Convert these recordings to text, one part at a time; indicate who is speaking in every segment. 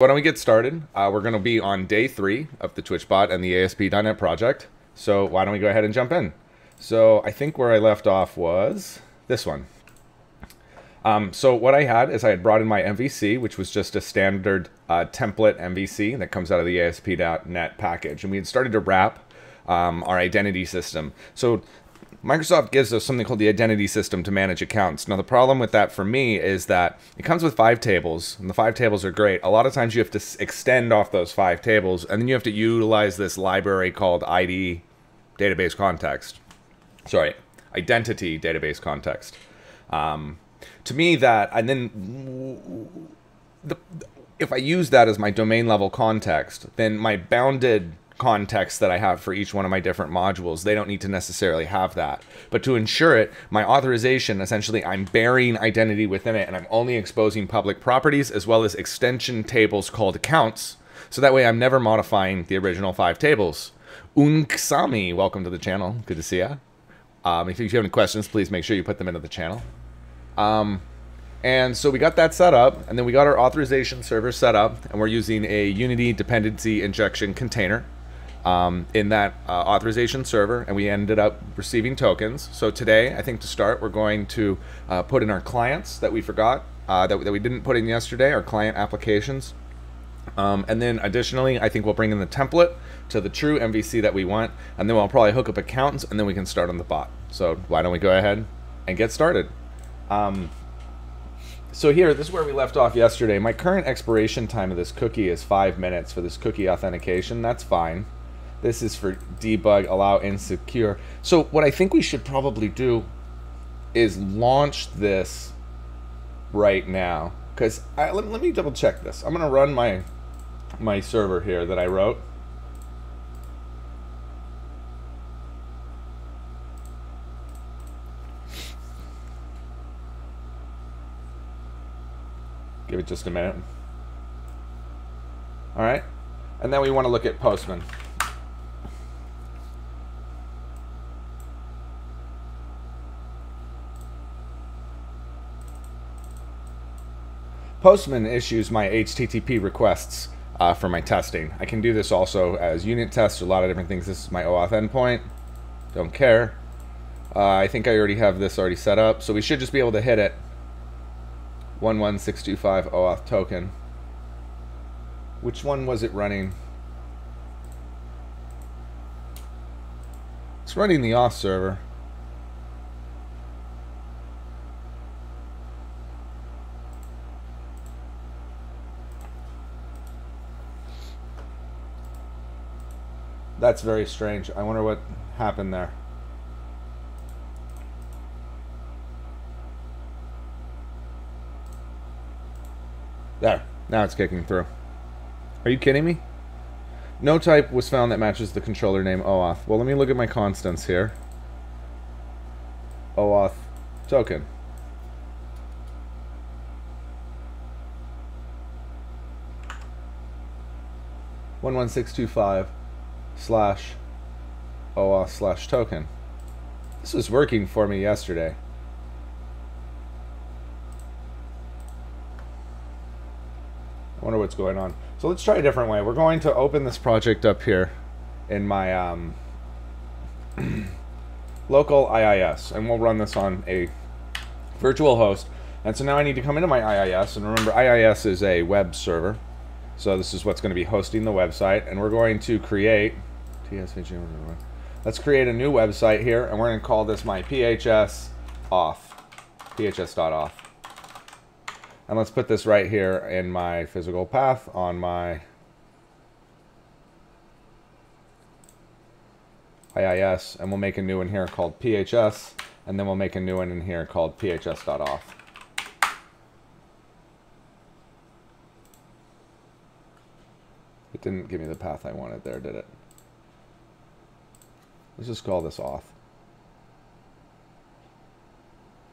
Speaker 1: Why don't we get started? We're going to be on day 3 of the TwitchBot and the ASP.NET project. So why don't we go ahead and jump in? So I think where I left off was this one. So what I had is I had brought in my MVC, which was just a standard template MVC that comes out of the ASP.NET package. And we had started to wrap our identity system. So Microsoft gives us something called the identity system to manage accounts. Now, the problem with that for me is that it comes with 5 tables, and the 5 tables are great. A lot of times you have to extend off those 5 tables, and then you have to utilize this library called ID database context. Sorry, identity database context. To me, that, and then if I use that as my domain level context, then my bounded context that I have for each one of my different modules, they don't need to necessarily have that. But to ensure it, my authorization, essentially I'm burying identity within it, and I'm only exposing public properties as well as extension tables called accounts. So that way I'm never modifying the original 5 tables. Unksami, welcome to the channel. Good to see ya. If you have any questions, please make sure you put them into the channel. And so we got that set up, and then we got our authorization server set up, and we're using a Unity dependency injection container in that authorization server, and we ended up receiving tokens. So today, I think to start, we're going to put in our clients that we forgot, that we didn't put in yesterday, our client applications. And then additionally, I think we'll bring in the template to the true MVC that we want, and then we'll probably hook up accounts, and then we can start on the bot. So why don't we go ahead and get started? So here, this is where we left off yesterday. My current expiration time of this cookie is 5 minutes for this cookie authentication. That's fine. This is for debug, allow insecure. So what I think we should probably do is launch this right now. Because let me double check this. I'm going to run my server here that I wrote. Give it just a minute. All right. And then we want to look at Postman. Postman issues my HTTP requests for my testing. I can do this also as unit tests, a lot of different things. This is my OAuth endpoint. Don't care. I think I already have this already set up, so we should just be able to hit it. 11625 OAuth token. Which one was it running? It's running the Auth server. That's very strange. I wonder what happened there. There. Now it's kicking through. Are you kidding me? No type was found that matches the controller name OAuth. Well, let me look at my constants here. OAuth token. (11625) slash OAuth slash token. This was working for me yesterday. I wonder what's going on. So let's try a different way. We're going to open this project up here in my local IIS, and we'll run this on a virtual host. And so now I need to come into my IIS, and remember IIS is a web server. So this is what's going to be hosting the website, and we're going to create let's create a new website here, and we're going to call this my PHS auth, phs.auth. And let's put this right here in my physical path on my IIS, and we'll make a new one here called PHS, and then we'll make a new one in here called phs.auth. It didn't give me the path I wanted there, did it? Let's just call this auth.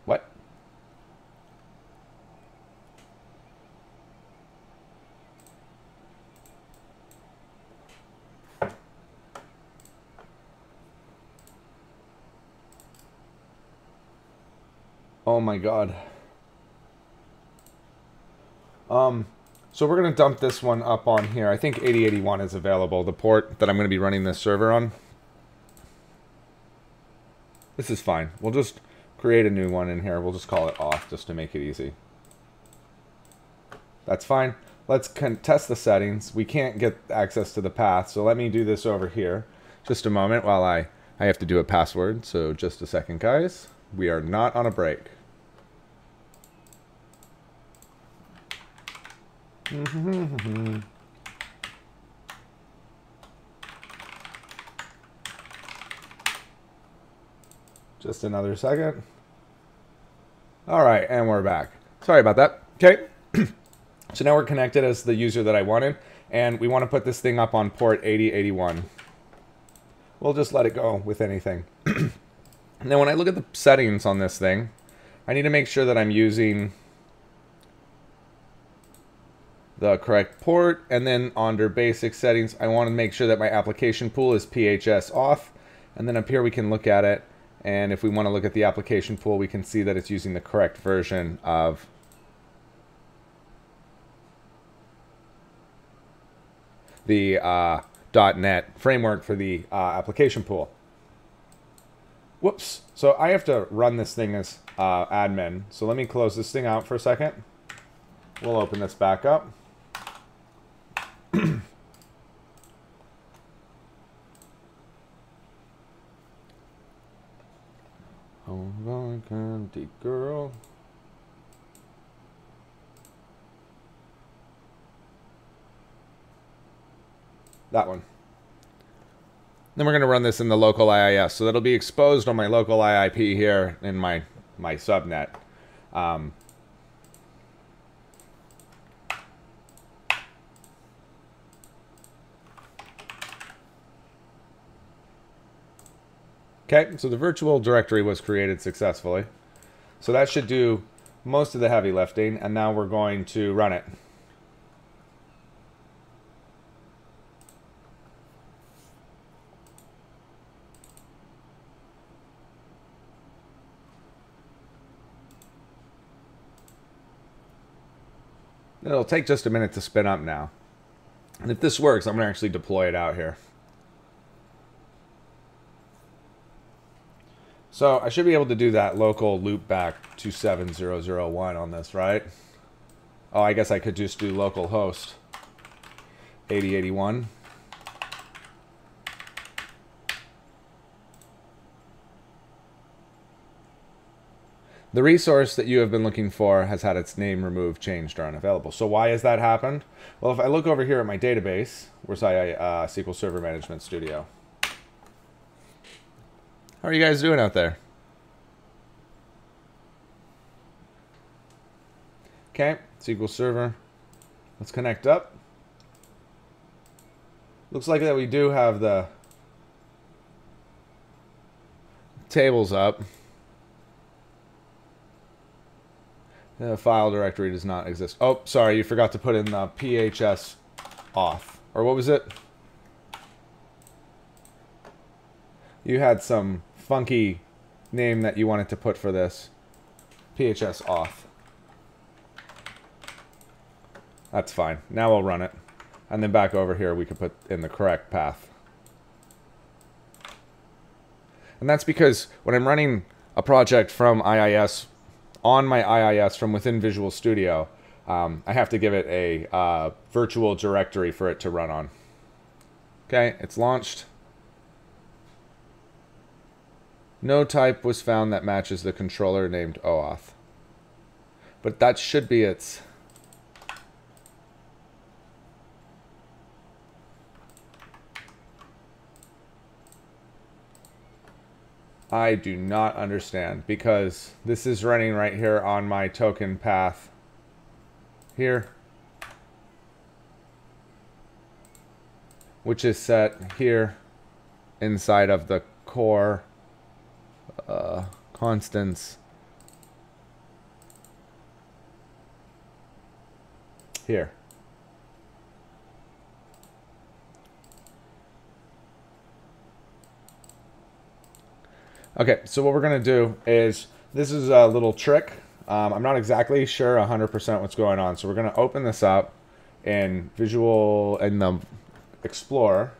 Speaker 1: What? Oh my God. So we're going to dump this one up on here. I think 8081 is available, the port that I'm going to be running this server on. This is fine. We'll just create a new one in here. We'll just call it Auth just to make it easy. That's fine. Let's test the settings. We can't get access to the path, so let me do this over here. Just a moment while I have to do a password, so just a second, guys. We are not on a break. Just another second. All right, and we're back. Sorry about that. Okay. So now we're connected as the user that I wanted, and we want to put this thing up on port 8081. We'll just let it go with anything. Now when I look at the settings on this thing, I need to make sure that I'm using the correct port, and then under basic settings, I want to make sure that my application pool is PHS Auth, and then up here we can look at it, and if we want to look at the application pool, we can see that it's using the correct version of the .NET framework for the application pool. Whoops. So I have to run this thing as admin. So let me close this thing out for a second. We'll open this back up. Oh my candy girl. That one. Then we're going to run this in the local IIS. So that'll be exposed on my local IIP here in my subnet. Okay, so the virtual directory was created successfully. So that should do most of the heavy lifting, and now we're going to run it. It'll take just a minute to spin up now. And if this works, I'm going to actually deploy it out here. So I should be able to do that local loopback 27001 on this, right? Oh, I guess I could just do local host 8081. The resource that you have been looking for has had its name removed, changed, or unavailable. So why has that happened? Well, if I look over here at my database, where's SQL Server Management Studio? How are you guys doing out there? Okay, SQL Server. Let's connect up. Looks like that we do have the tables up. The file directory does not exist. Oh, sorry, you forgot to put in the PHS Auth. Or what was it? You had some funky name that you wanted to put for this. PHS Auth. That's fine. Now we'll run it. And then back over here we can put in the correct path. And that's because when I'm running a project from IIS, on my IIS from within Visual Studio, I have to give it a virtual directory for it to run on. Okay, it's launched. No type was found that matches the controller named OAuth. But that should be its... I do not understand, because this is running right here on my token path here, which is set here inside of the core constants here. Okay, so what we're going to do is, this is a little trick. I'm not exactly sure 100% what's going on. So we're going to open this up, in Visual in the Explorer,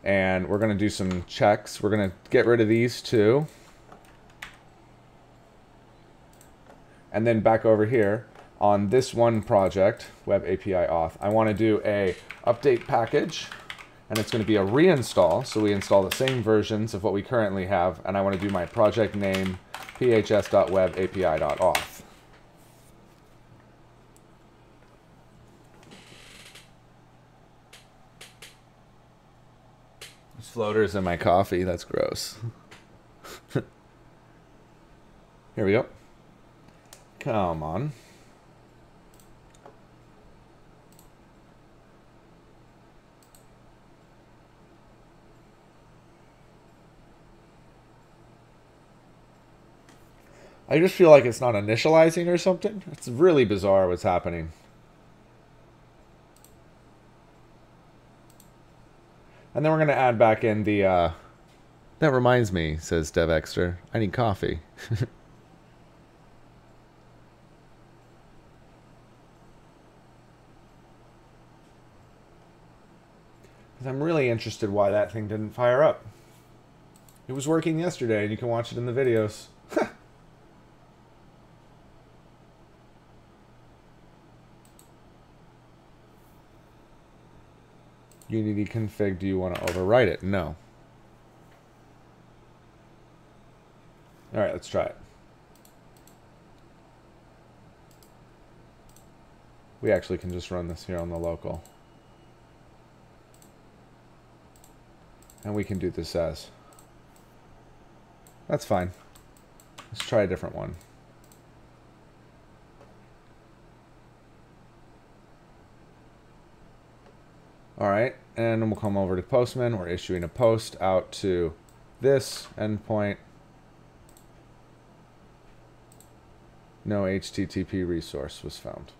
Speaker 1: and we're going to do some checks. We're going to get rid of these two, and then back over here on this one project, Web API Auth, I want to do a update package, and it's going to be a reinstall, so we install the same versions of what we currently have, and I want to do my project name phs.webapi.auth. There's floaters in my coffee, that's gross. Here we go. Come on. I just feel like it's not initializing or something. It's really bizarre what's happening. And then we're going to add back in the... That reminds me, says DevExter. I need coffee. I'm really interested why that thing didn't fire up. It was working yesterday, and you can watch it in the videos. Unity config, do you want to overwrite it? No. Alright, let's try it. We actually can just run this here on the local. And we can do this as. That's fine. Let's try a different one. Alright, and then we'll come over to Postman. We're issuing a post out to this endpoint. No HTTP resource was found.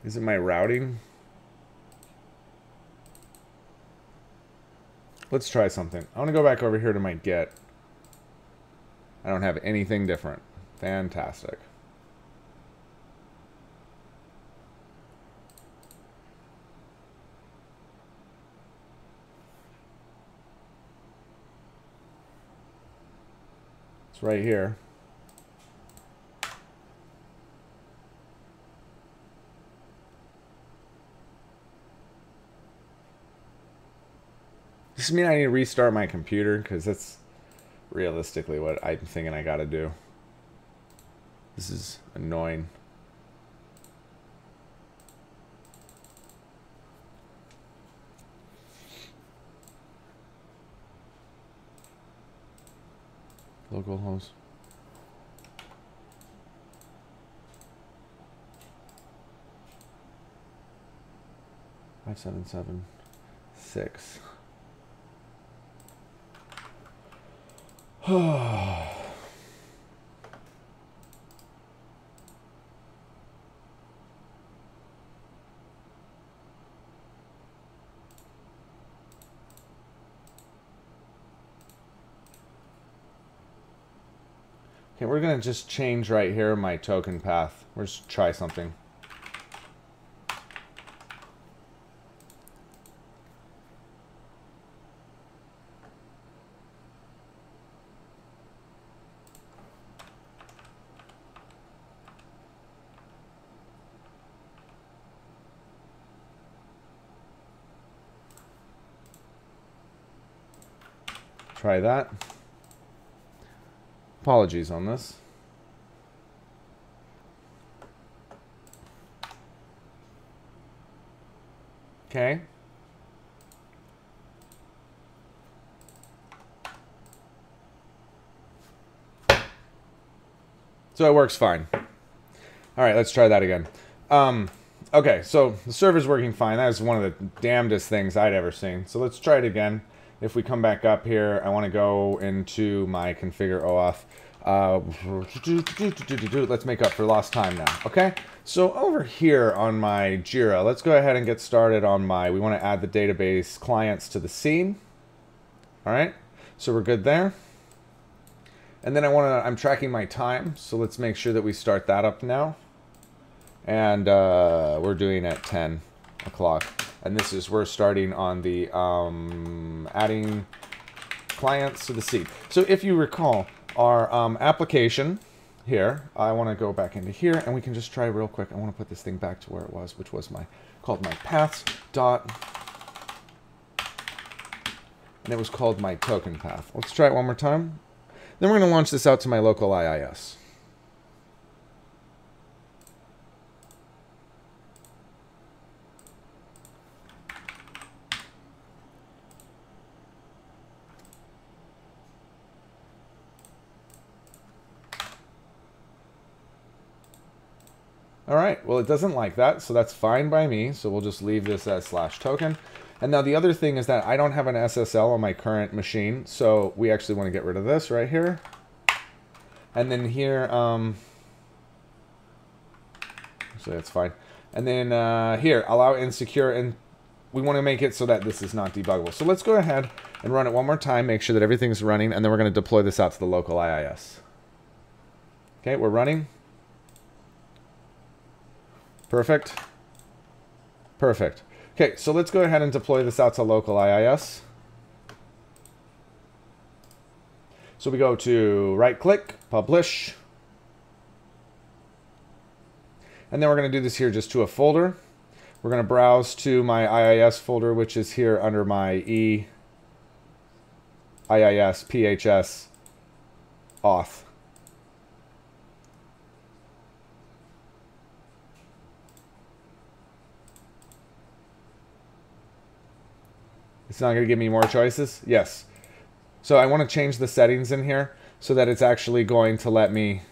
Speaker 1: Is it my routing? Let's try something. I want to go back over here to my get. I don't have anything different. Fantastic. It's right here. Does this mean I need to restart my computer? Because that's realistically what I'm thinking I gotta do. This is annoying. Localhost. Five, 7, 7, 6. Okay, we're going to just change right here my token path. We'll just try something. Try that. Apologies on this. Okay. So it works fine. All right, let's try that again. Okay, so the server's working fine. That was one of the damnedest things I'd ever seen. So let's try it again. If we come back up here, I want to go into my configure OAuth. Let's make up for lost time now. Okay, so over here on my Jira, let's go ahead and get started on my, we want to add the database clients to the scene. All right, so we're good there. And then I'm tracking my time, so let's make sure that we start that up now. And we're doing at 10 o'clock. And this is, we're starting on the adding clients to the scene. So if you recall, our application here, I want to go back into here, and we can just try real quick. I want to put this thing back to where it was, which was called my paths dot, and it was called my token path. Let's try it one more time. Then we're going to launch this out to my local IIS. All right, well, it doesn't like that, so that's fine by me. So we'll just leave this as /token. And now the other thing is that I don't have an SSL on my current machine, so we actually want to get rid of this right here. And then here, so that's fine. And then here, allow insecure, and we want to make it so that this is not debuggable. So let's go ahead and run it one more time, make sure that everything's running, and then we're going to deploy this out to the local IIS. Okay, we're running. Perfect. Perfect. Okay, so let's go ahead and deploy this out to local IIS. So we go to right-click, publish. And then we're going to do this here just to a folder. We're going to browse to my IIS folder, which is here under my IIS PHS Auth. It's not going to give me more choices? Yes. So I want to change the settings in here so that it's actually going to let me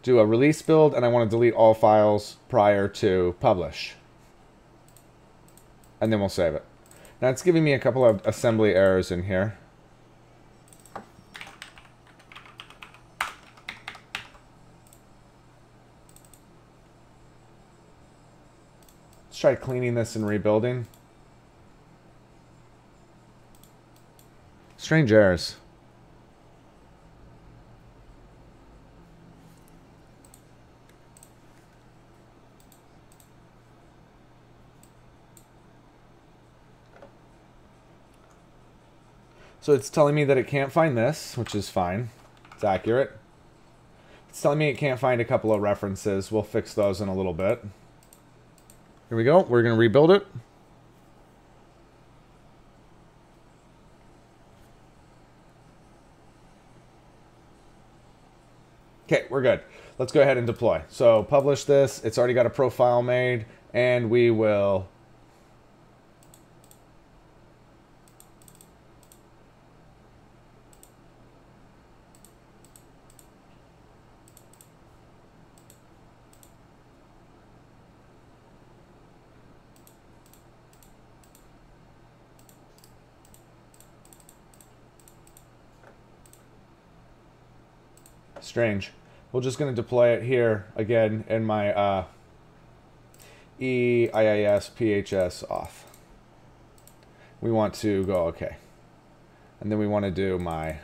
Speaker 1: do a release build, and I want to delete all files prior to publish. And then we'll save it. Now it's giving me a couple of assembly errors in here. Let's try cleaning this and rebuilding. Strange errors. So it's telling me that it can't find this, which is fine. It's accurate. It's telling me it can't find a couple of references. We'll fix those in a little bit. Here we go. We're going to rebuild it. Okay, we're good. Let's go ahead and deploy. So publish this. It's already got a profile made, and we will strange. We're just going to deploy it here again in my EIIS PHS Auth. We want to go OK. And then we want to do my...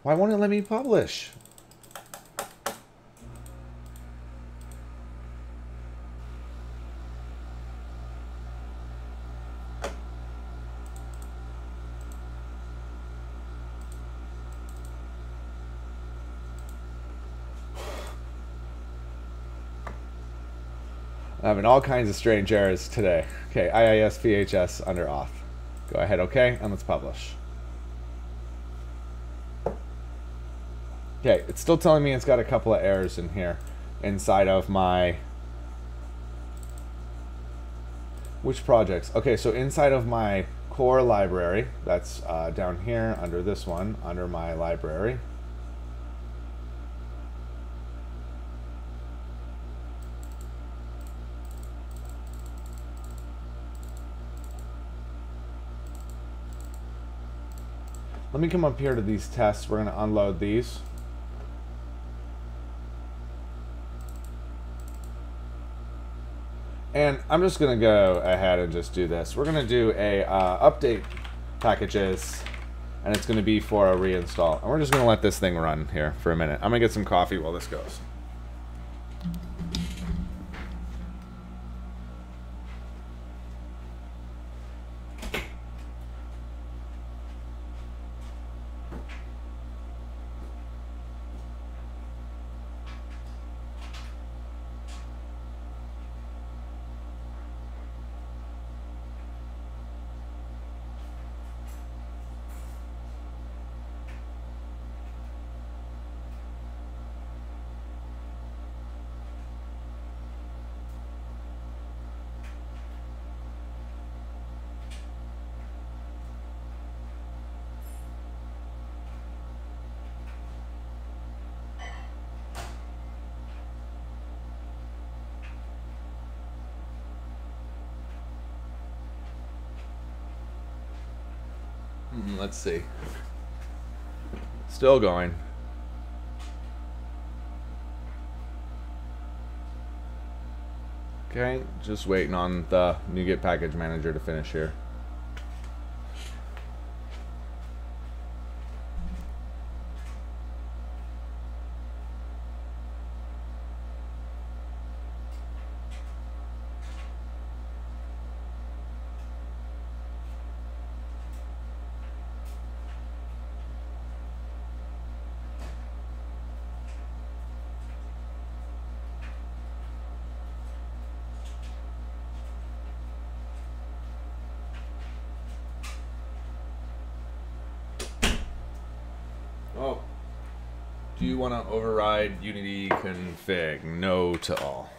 Speaker 1: Why won't it let me publish? I'm having all kinds of strange errors today. Okay, IIS PHS under Auth. Go ahead, OK, and let's publish. Okay, it's still telling me it's got a couple of errors in here inside of my... Which projects? Okay, so inside of my core library, that's down here under this one, under my library. let me come up here to these tests. We're going to unload these. And I'm just going to go ahead and just do this. We're going to do a update packages, and it's going to be for a reinstall. And we're just going to let this thing run here for a minute. I'm going to get some coffee while this goes. Let's see. Still going. Okay, just waiting on the NuGet package manager to finish here. Oh, do you want to override Unity config? No to all.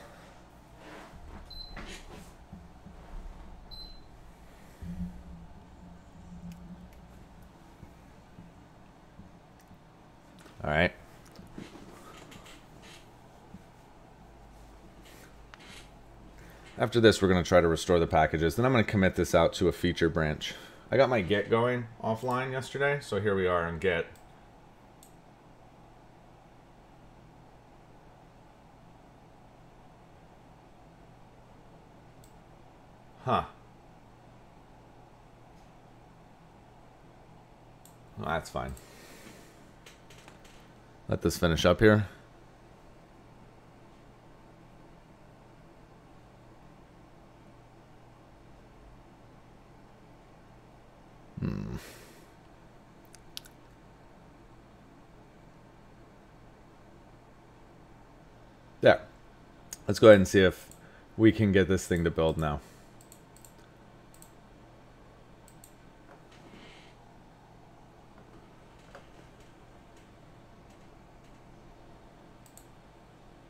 Speaker 1: All right. After this, we're going to try to restore the packages. Then I'm going to commit this out to a feature branch. I got my Git going offline yesterday, so here we are in Git. Huh. Well, that's fine. Let this finish up here. There. Let's go ahead and see if we can get this thing to build now.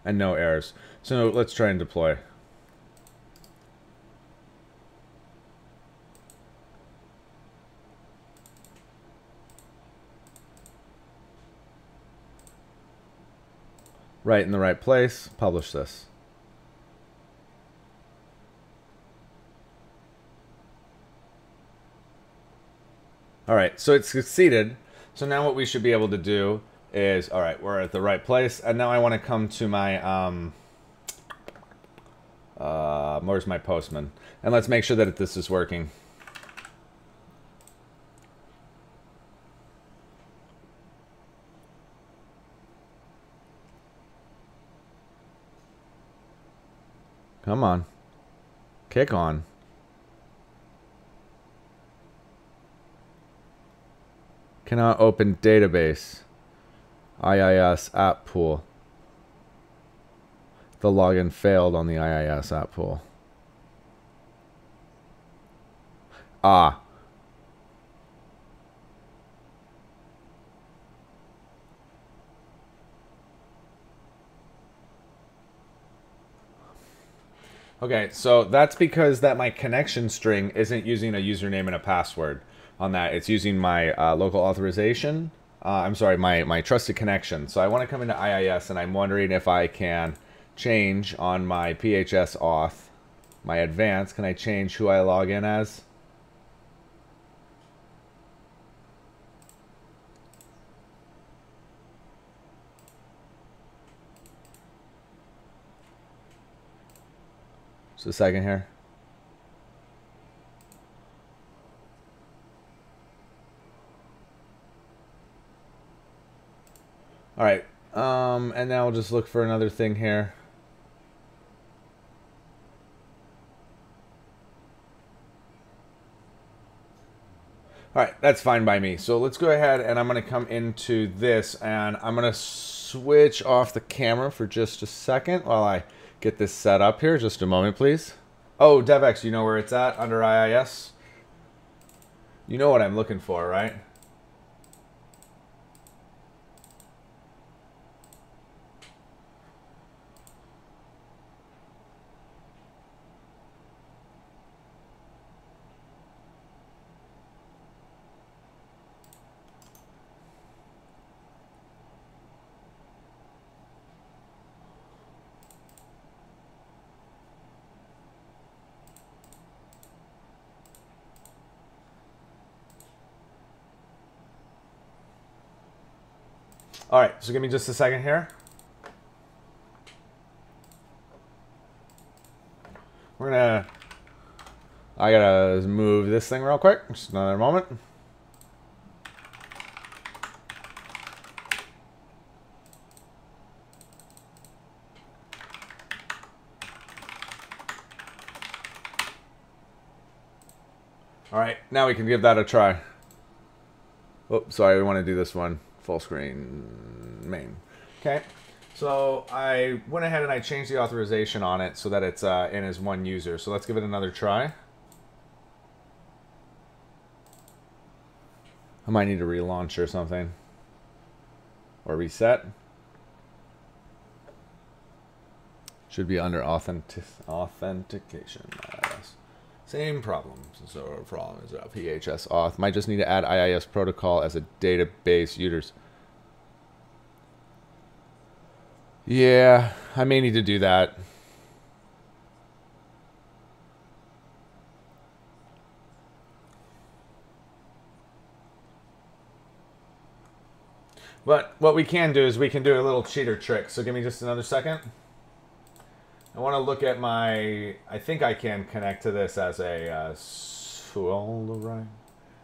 Speaker 1: And no errors. So let's try and deploy. Right in the right place. Publish this. All right, so it's succeeded. So now what we should be able to do is, all right, we're at the right place, and now I want to come to my where's my Postman, and let's make sure that this is working. Come on, kick on. Cannot open database. IIS app pool. The login failed on the IIS app pool. Ah. Okay, so that's because that my connection string isn't using a username and a password on that. It's using my local authorization. I'm sorry, my trusted connection. So I want to come into IIS, and I'm wondering if I can change on my PHS auth, my advanced. Can I change who I log in as? Just a second here. All right. And now we'll just look for another thing here. All right, that's fine by me. So let's go ahead and I'm going to come into this and I'm going to switch off the camera for just a second while I get this set up here. Just a moment, please. Oh, DevX, you know where it's at under IIS? You know what I'm looking for, right? All right, so give me just a second here. I gotta move this thing real quick. Just another moment. All right, now we can give that a try. Oh, sorry, we want to do this one. Full screen main. Okay, so I went ahead and I changed the authorization on it so that it's in as one user. So let's give it another try. I might need to relaunch or something. Or reset. Should be under authentication. Same problem. So problem is PHS auth. Might just need to add IIS protocol as a database users. Yeah, I may need to do that. But what we can do is we can do a little cheater trick. So give me just another second. I want to look at my, I think I can connect to this as a, right?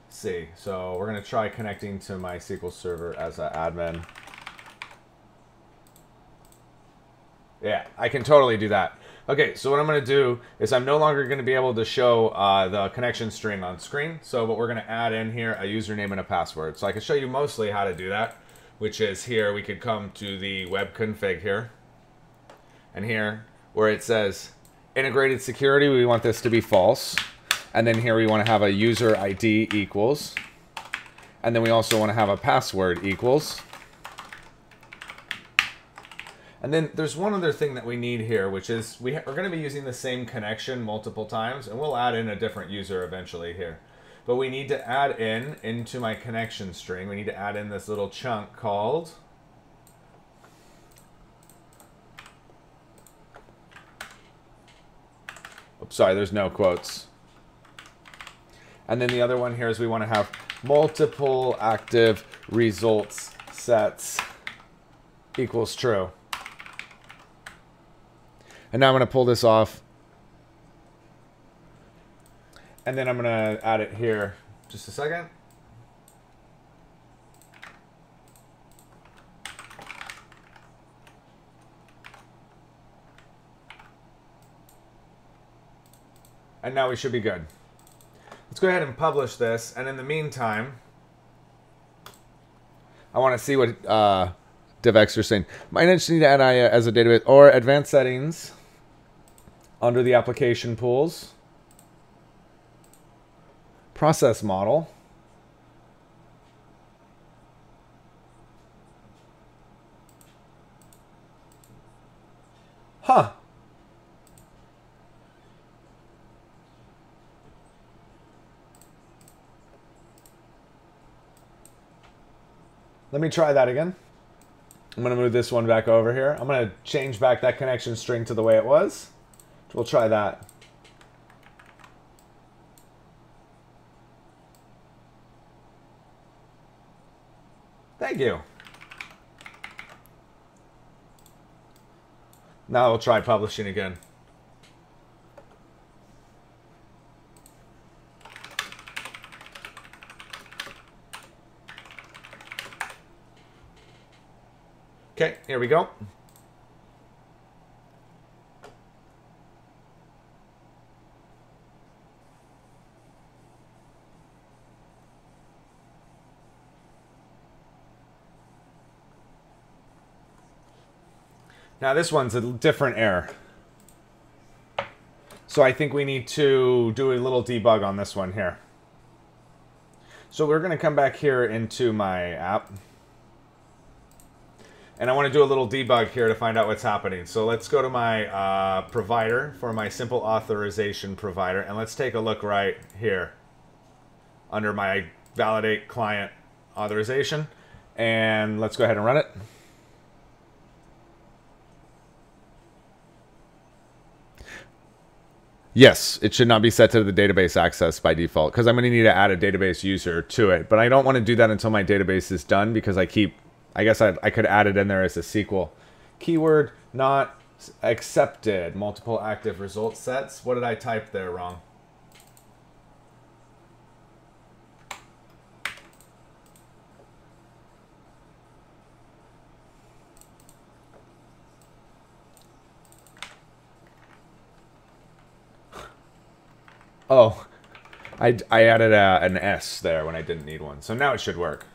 Speaker 1: See, so we're going to try connecting to my SQL Server as an admin. Yeah, I can totally do that. Okay, so what I'm going to do is I'm no longer going to be able to show the connection string on screen. So what we're going to add in here, a username and a password. So I can show you mostly how to do that, which is here we could come to the web config here. And here, where it says integrated security, we want this to be false. And then here we want to have a user ID equals. And then we also want to have a password equals. And then there's one other thing that we need here, which is we're going to be using the same connection multiple times, and we'll add in a different user eventually here. But we need to add into my connection string, we need to add in this little chunk called oops, sorry, there's no quotes. And then the other one here is we want to have multiple active results sets equals true. And now I'm going to pull this off. And then I'm going to add it here. Just a second. And now we should be good. Let's go ahead and publish this. And in the meantime, I want to see what DevX are saying. Might just need to add IA as a database or advanced settings under the application pools. Process model. Huh. Let me try that again. I'm going to move this one back over here. I'm going to change back that connection string to the way it was. We'll try that. Thank you. Now we'll try publishing again. Okay, here we go. Now this one's a different error. So I think we need to do a little debug on this one here. So we're going to come back here into my app. And I want to do a little debug here to find out what's happening. So let's go to my provider for my simple authorization provider. And let's take a look right here under my validate client authorization. And let's go ahead and run it. Yes, it should not be set to the database access by default because I'm going to need to add a database user to it. But I don't want to do that until my database is done because I guess I could add it in there as a SQL. Keyword not accepted. Multiple active result sets. What did I type there wrong? Oh, I added an S there when I didn't need one. So now it should work.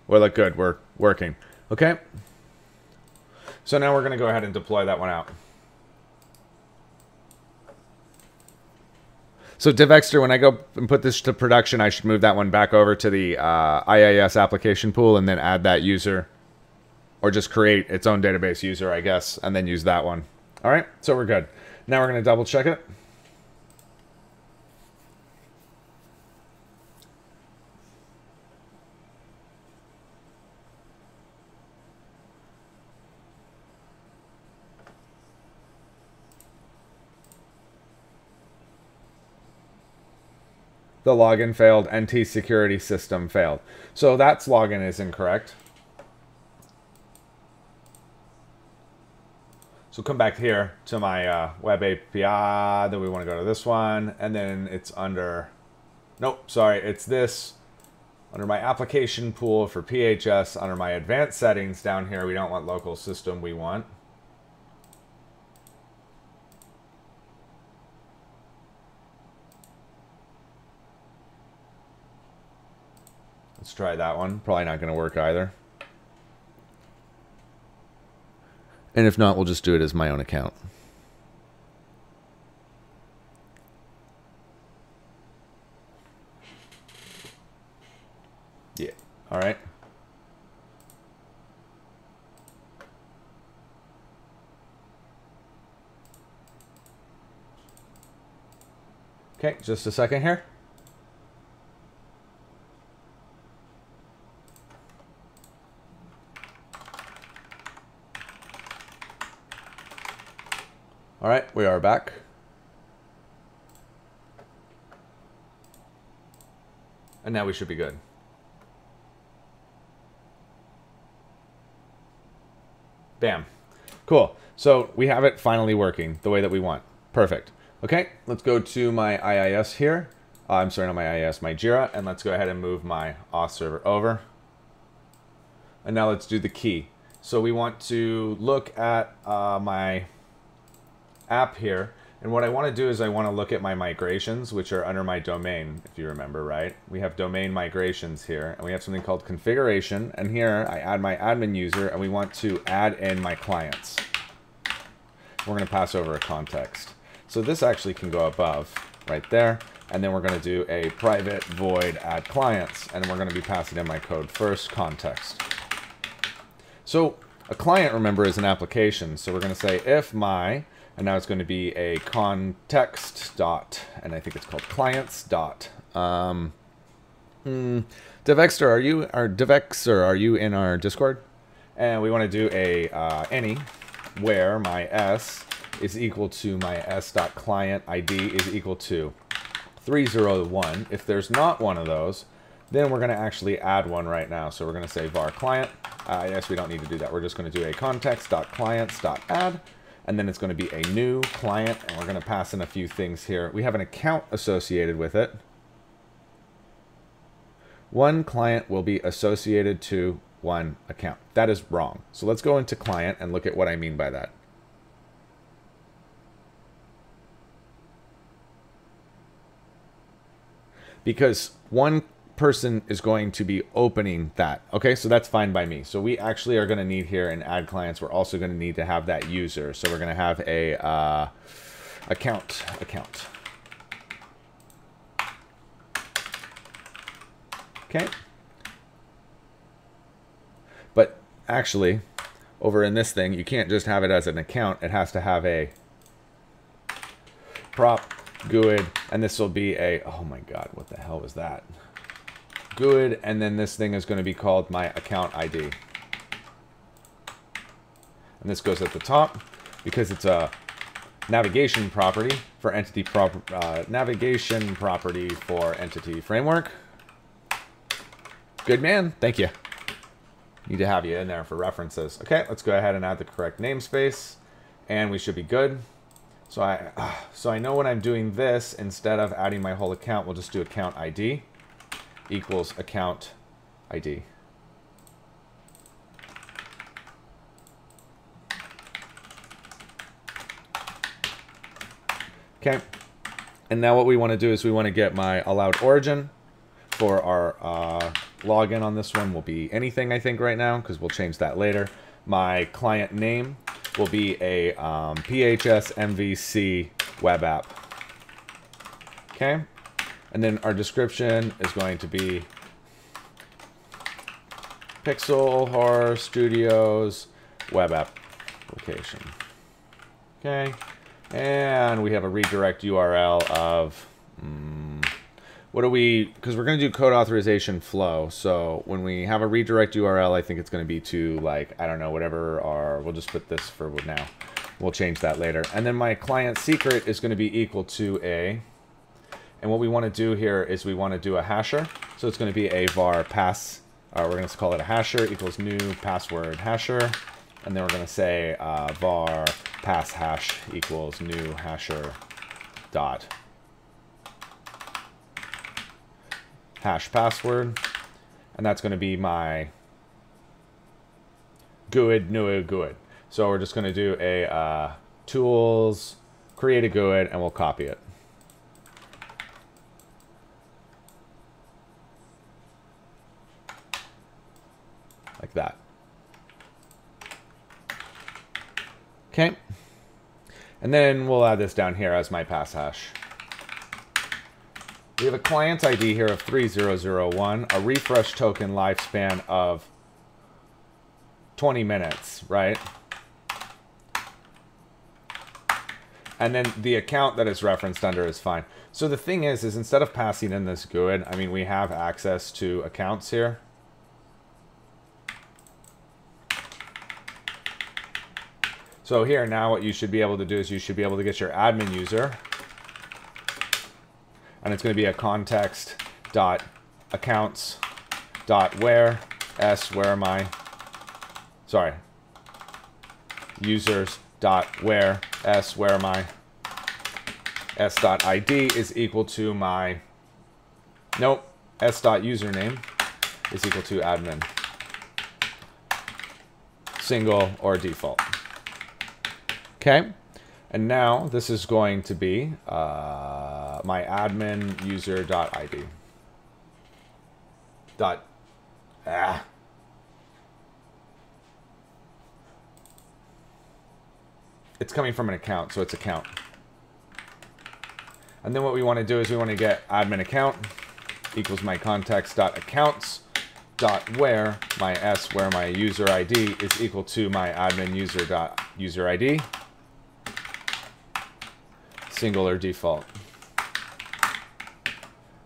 Speaker 1: Well, look good. We're working. Okay. So now we're going to go ahead and deploy that one out. So DivExter, when I go and put this to production, I should move that one back over to the IIS application pool and then add that user. Or just create its own database user, I guess, and then use that one. All right, so we're good. Now we're going to double check it. The login failed, NT security system failed. So that's login is incorrect. So come back here to my web API, then we want to go to this one, and then it's under, nope, sorry, it's this, under my application pool for PHS, under my advanced settings down here, we don't want local system, we want let's try that one. Probably not going to work either. And if not, we'll just do it as my own account. Yeah. All right. Okay, just a second here. All right, we are back. And now we should be good. Bam. Cool. So we have it finally working the way that we want. Perfect. Okay, let's go to my IIS here. I'm sorry, not my IIS, my Jira. And let's go ahead and move my Auth server over. And now let's do the key. So we want to look at my app here, and what I want to do is I want to look at my migrations, which are under my domain, if you remember, right? We have domain migrations here, and we have something called configuration, and here I add my admin user, and we want to add in my clients. We're going to pass over a context. So this actually can go above right there, and then we're going to do a private void add clients, and we're going to be passing in my code first context. So a client, remember, is an application, so we're going to say if my, and now it's going to be a context dot, and I think it's called clients dot. DivExter, are you in our Discord? And we want to do a any where my s is equal to my s.client ID is equal to 301. If there's not one of those, then we're going to actually add one right now. So we're going to say var client. Yes, we don't need to do that. We're just going to do a context.clients.add. And then it's going to be a new client, and we're going to pass in a few things here. We have an account associated with it. One client will be associated to one account. That is wrong. So let's go into client and look at what I mean by that. Because one person is going to be opening that. Okay, so that's fine by me. So we actually are going to need here in add clients, we're also going to need to have that user. So we're going to have a account. Okay. But actually, over in this thing, you can't just have it as an account. It has to have a prop GUID, and this will be a, oh my god, what the hell was that? GUID, and then this thing is going to be called my account ID. And this goes at the top because it's a navigation property for entity navigation property for entity framework. Good man, thank you. Need to have you in there for references. Okay, let's go ahead and add the correct namespace, and we should be good. So I know when I'm doing this, instead of adding my whole account, we'll just do account ID equals account ID. Okay, and now what we want to do is we want to get my allowed origin for our login on this one will be anything, I think, right now, because we'll change that later. My client name will be a PHS MVC web app. Okay, and then our description is going to be Pixel Horror Studios web application. Okay, and we have a redirect URL of what do we, because we're going to do code authorization flow. So when we have a redirect URL, I think it's going to be to, like, I don't know, whatever, or we'll just put this for now. We'll change that later. And then my client secret is going to be equal to a, and what we want to do here is we want to do a hasher. So it's going to be a var pass, we're going to call it a hasher equals new password hasher. And then we're going to say var pass hash equals new hasher dot hash password, and that's going to be my GUID, new GUID. So we're just going to do a tools, create a GUID, and we'll copy it. Like that. Okay. And then we'll add this down here as my pass hash. We have a client ID here of 3001, a refresh token lifespan of 20 minutes, right? And then the account that is referenced under is fine. So the thing is instead of passing in this GUID, I mean, we have access to accounts here. So here now what you should be able to do is you should be able to get your admin user, and it's going to be a context dot accounts dot where s where my users dot where s where my s dot id is equal to my s dot username is equal to admin single or default. Okay. And now this is going to be my admin user dot id. It's coming from an account, so it's account. And then what we want to do is we want to get admin account equals my context dot accounts dot where my s where my user id is equal to my admin user dot user id. Single or default.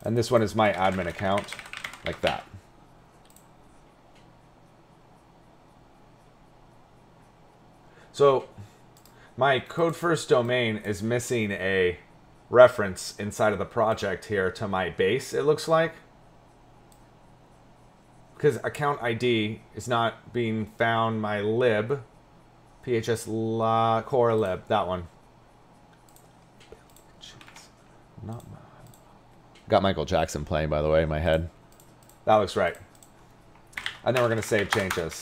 Speaker 1: And this one is my admin account, like that. So my code first domain is missing a reference inside of the project here to my base, it looks like. Because account ID is not being found, my lib PHS core lib, that one. Not mine. Got Michael Jackson playing, by the way, in my head. That looks right. And then we're going to save changes.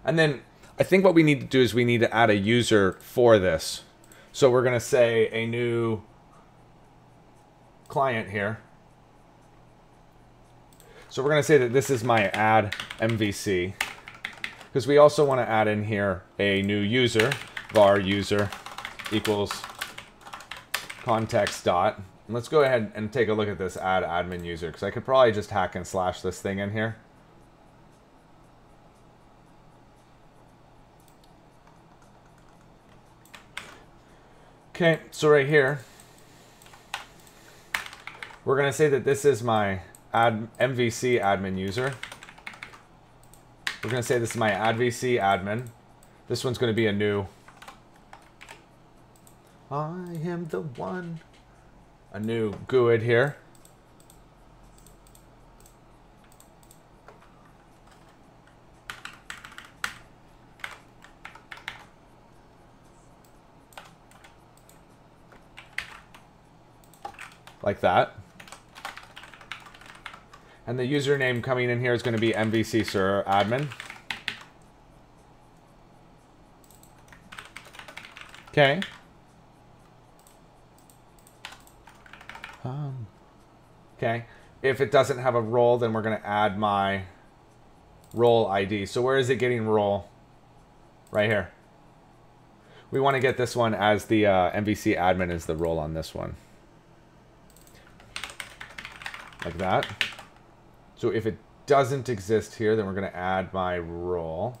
Speaker 1: And then I think what we need to do is we need to add a user for this. So we're going to say a new client here. So we're going to say that this is my add MVC. Because we also want to add in here a new user, var user equals context dot. And let's go ahead and take a look at this add admin user, because I could probably just hack and slash this thing in here. Okay, so right here, we're going to say that this is my MVC admin user. We're going to say this is my advc admin. This one's going to be a new. I am the one. A new GUID here. Like that. And the username coming in here is going to be MVC server admin. Okay. Okay. If it doesn't have a role, then we're going to add my role ID. So where is it getting role? Right here. We want to get this one as the MVC admin is the role on this one. Like that. So if it doesn't exist here, then we're going to add my role.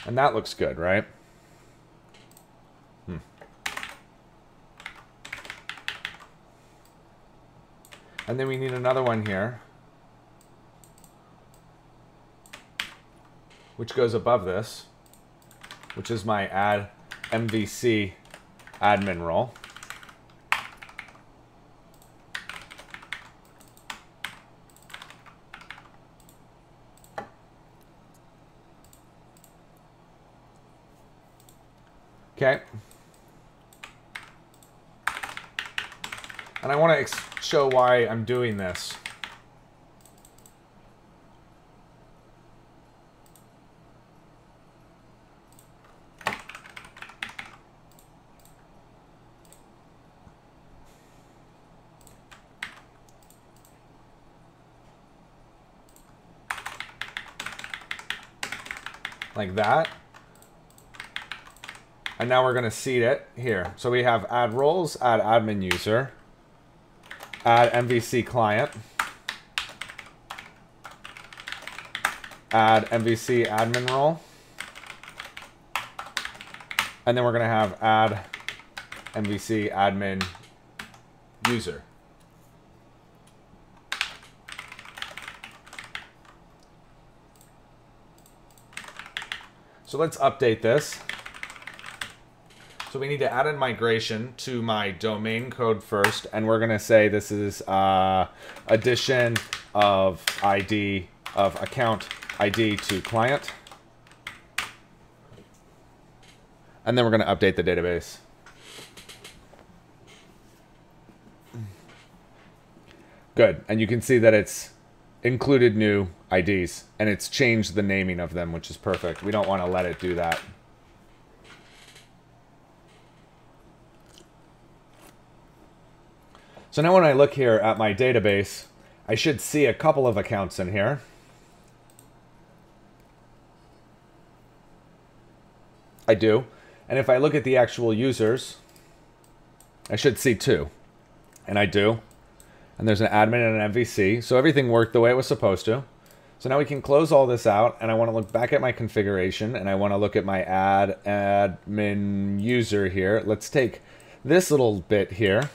Speaker 1: And that looks good, right? And then we need another one here, which goes above this, which is my add MVC admin role. Okay. And I want to show why I'm doing this. Like that. And now we're going to seed it here. So we have add roles, add admin user, add MVC client, add MVC admin role, and then we're going to have add MVC admin user. So let's update this. So we need to add in migration to my domain code first, and we're going to say this is addition of ID of account ID to client. And then we're going to update the database. Good. And you can see that it's included new IDs, and it's changed the naming of them, which is perfect. We don't want to let it do that. So now when I look here at my database, I should see a couple of accounts in here. I do. And if I look at the actual users, I should see two. And I do. And there's an admin and an MVC. So everything worked the way it was supposed to. So now we can close all this out, and I want to look back at my configuration, and I want to look at my add admin user here. Let's take this little bit here.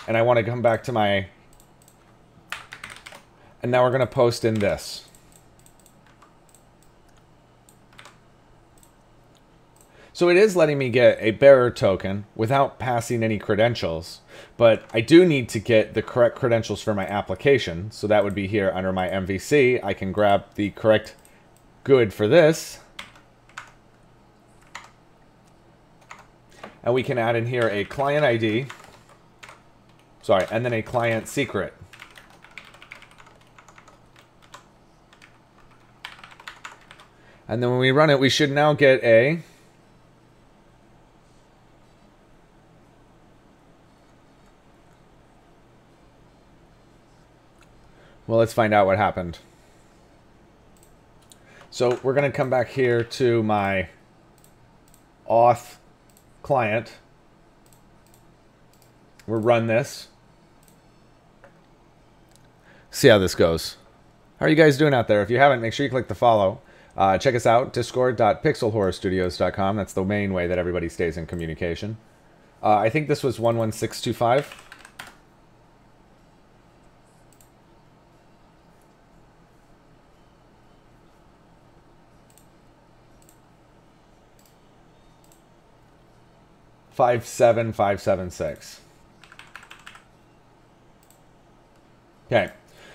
Speaker 1: And I want to come back to my, and now we're going to post in this. So it is letting me get a bearer token without passing any credentials, but I do need to get the correct credentials for my application. So that would be here under my MVC. I can grab the correct good for this. And we can add in here a client ID. Sorry, and then a client secret. And then when we run it, we should now get a well, let's find out what happened. So we're going to come back here to my auth client. We'll run this. See how this goes. How are you guys doing out there? If you haven't, make sure you click the follow. Check us out, discord.pixelhorrorstudios.com. That's the main way that everybody stays in communication. I think this was 11625. Five seven 576. Okay,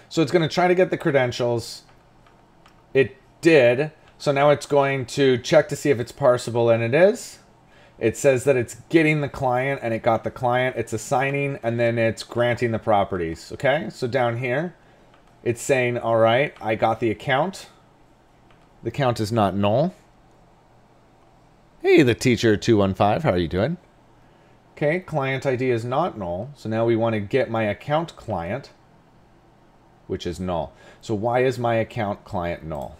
Speaker 1: so it's going to try to get the credentials. It did. So now it's going to check to see if it's parsable, and it is. It says that it's getting the client, and it got the client. It's assigning, and then it's granting the properties. Okay, so down here, it's saying, all right, I got the account. The account is not null. Hey, the teacher 215, how are you doing? Okay, client ID is not null. So now we want to get my account client, which is null. So why is my account client null?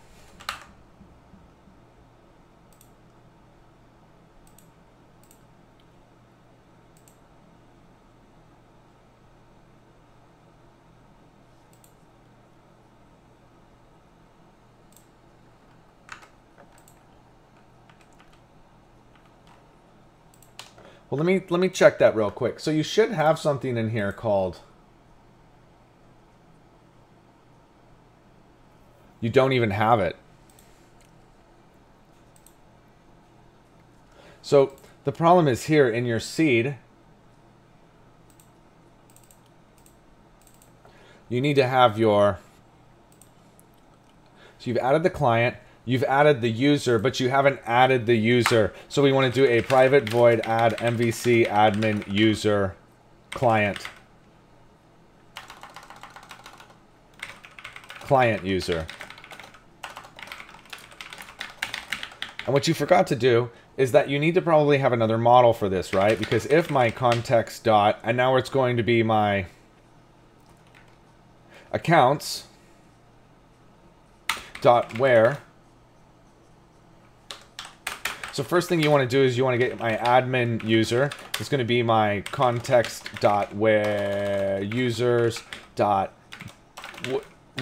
Speaker 1: Well, let me check that real quick. So you should have something in here called, you don't even have it. So the problem is here in your seed, you need to have your, so you've added the client, you've added the user, but you haven't added the user. So we want to do a private void add MVC admin user client. Client user. And what you forgot to do is that you need to probably have another model for this, right? Because if my context dot, and now it's going to be my accounts dot where. So first thing you want to do is you want to get my admin user. It's going to be my context dot where users dot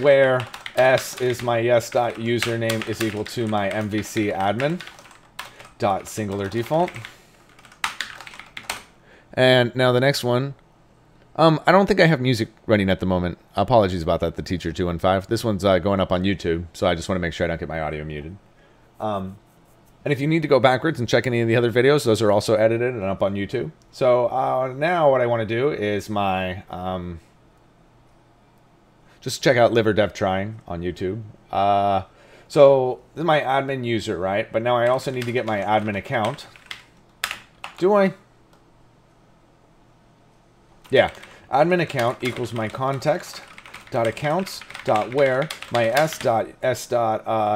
Speaker 1: where s is my yes dot username is equal to my MVC admin dot singular default. And now the next one, I don't think I have music running at the moment. Apologies about that, the teacher 215. This one's going up on YouTube, so I just want to make sure I don't get my audio muted. And if you need to go backwards and check any of the other videos, those are also edited and up on YouTube. So now what I want to do is my, just check out Liver Dev Trying on YouTube. So this is my admin user, right? But now I also need to get my admin account. Do I? Yeah, admin account equals my context dot accounts dot where my s dot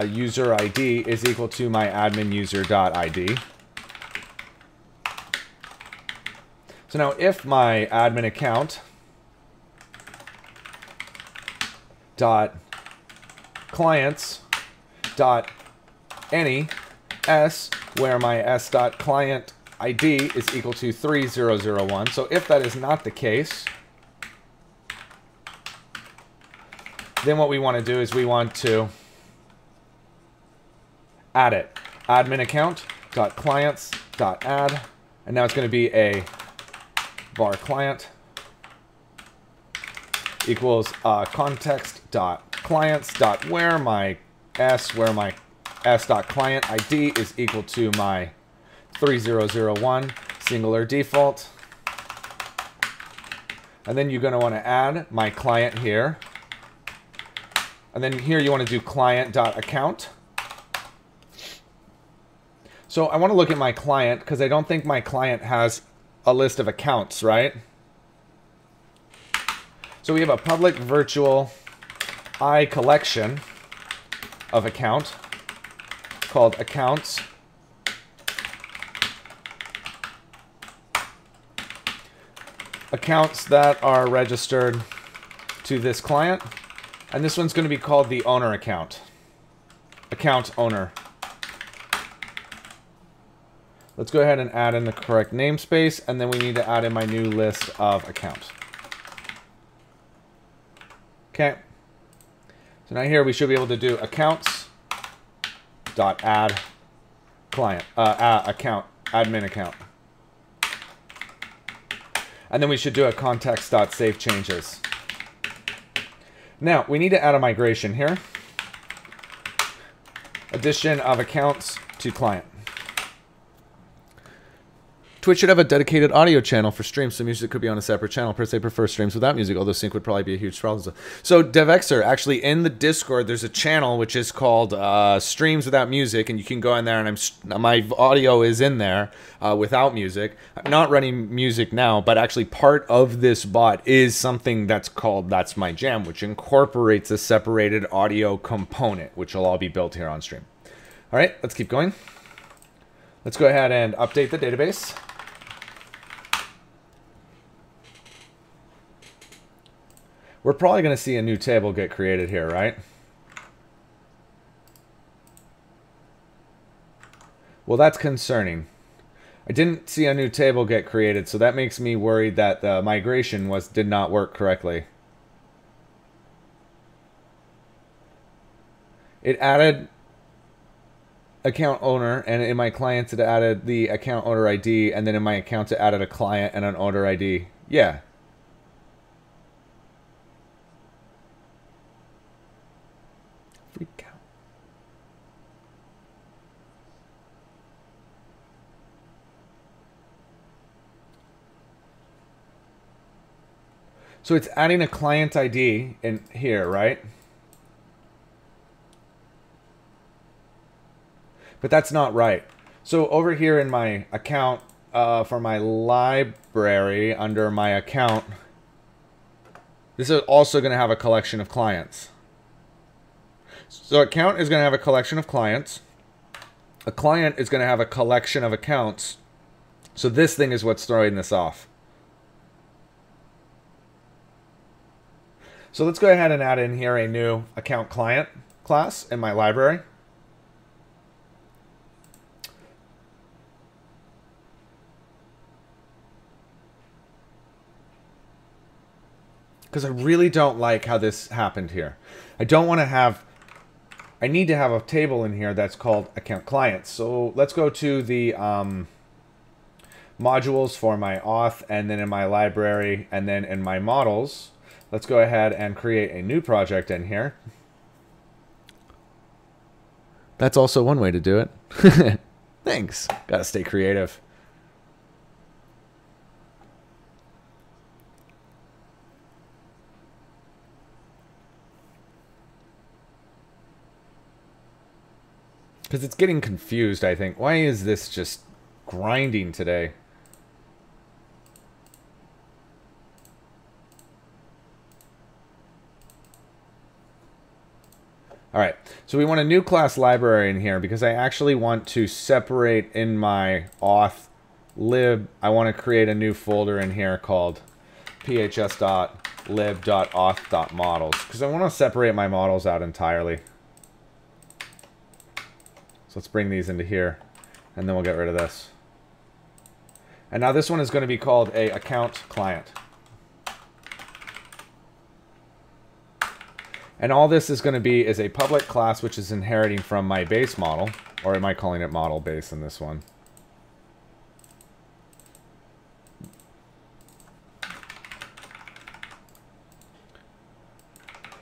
Speaker 1: user ID is equal to my admin user dot ID. So now if my admin account dot clients dot any s where my s dot client ID is equal to 3001. So if that is not the case, then what we want to do is we want to add it. Admin account dot clients dot add, and now it's going to be a var client equals context dot clients dot where my s dot client ID is equal to my 3001, singular default. And then you're going to want to add my client here. And then here you want to do client.account. So I want to look at my client because I don't think my client has a list of accounts, right? So we have a public virtual I collection of account called accounts. Accounts that are registered to this client. And this one's going to be called the owner account. Account owner. Let's go ahead and add in the correct namespace, and then we need to add in my new list of accounts. Okay. So now here we should be able to do accounts.add client, account, admin account. And then we should do a context.save changes. Now, we need to add a migration here. Addition of accounts to client. Twitch should have a dedicated audio channel for streams, so music could be on a separate channel. Per se, prefer streams without music, although sync would probably be a huge problem. So DevXer, actually in the Discord, there's a channel which is called Streams Without Music, and you can go in there, and my audio is in there without music. I'm not running music now, but actually part of this bot is something that's called That's My Jam, which incorporates a separated audio component, which will all be built here on stream. All right, let's keep going. Let's go ahead and update the database. We're probably going to see a new table get created here, right? Well, that's concerning. I didn't see a new table get created, so that makes me worried that the migration did not work correctly. It added account owner, and in my clients it added the account owner ID, and then in my accounts it added a client and an owner ID. Yeah. Freak out. So it's adding a client ID in here, right? But that's not right. So over here in my account, for my library, under my account, this is also going to have a collection of clients. So account is going to have a collection of clients. A client is going to have a collection of accounts. So this thing is what's throwing this off. So let's go ahead and add in here a new account client class in my library. Because I really don't like how this happened here. I don't want to have... I need to have a table in here that's called account clients. So let's go to the modules for my auth, and then in my library, and then in my models. Let's go ahead and create a new project in here. That's also one way to do it. Thanks. Gotta stay creative. Because it's getting confused, I think. Why is this just grinding today? All right, so we want a new class library in here because I actually want to separate in my auth lib. I want to create a new folder in here called phs.lib.auth.models because I want to separate my models out entirely. So let's bring these into here, and then we'll get rid of this. And now this one is going to be called a account client. And all this is going to be is a public class which is inheriting from my base model, or am I calling it model base in this one?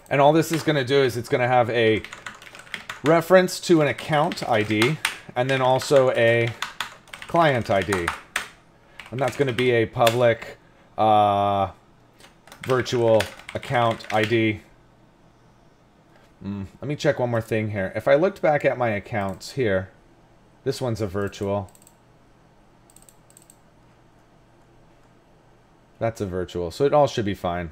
Speaker 1: And all this is going to do is it's going to have a reference to an account ID, and then also a client ID. And that's going to be a public virtual account ID. Let me check one more thing here. If I looked back at my accounts here, this one's a virtual. That's a virtual. So it all should be fine.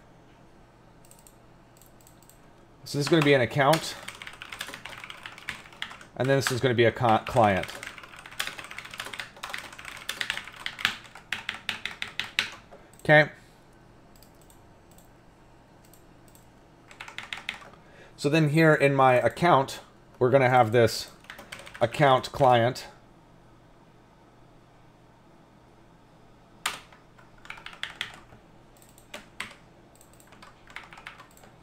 Speaker 1: So this is going to be an account. And then this is going to be a client. Okay. So then here in my account, we're going to have this account client.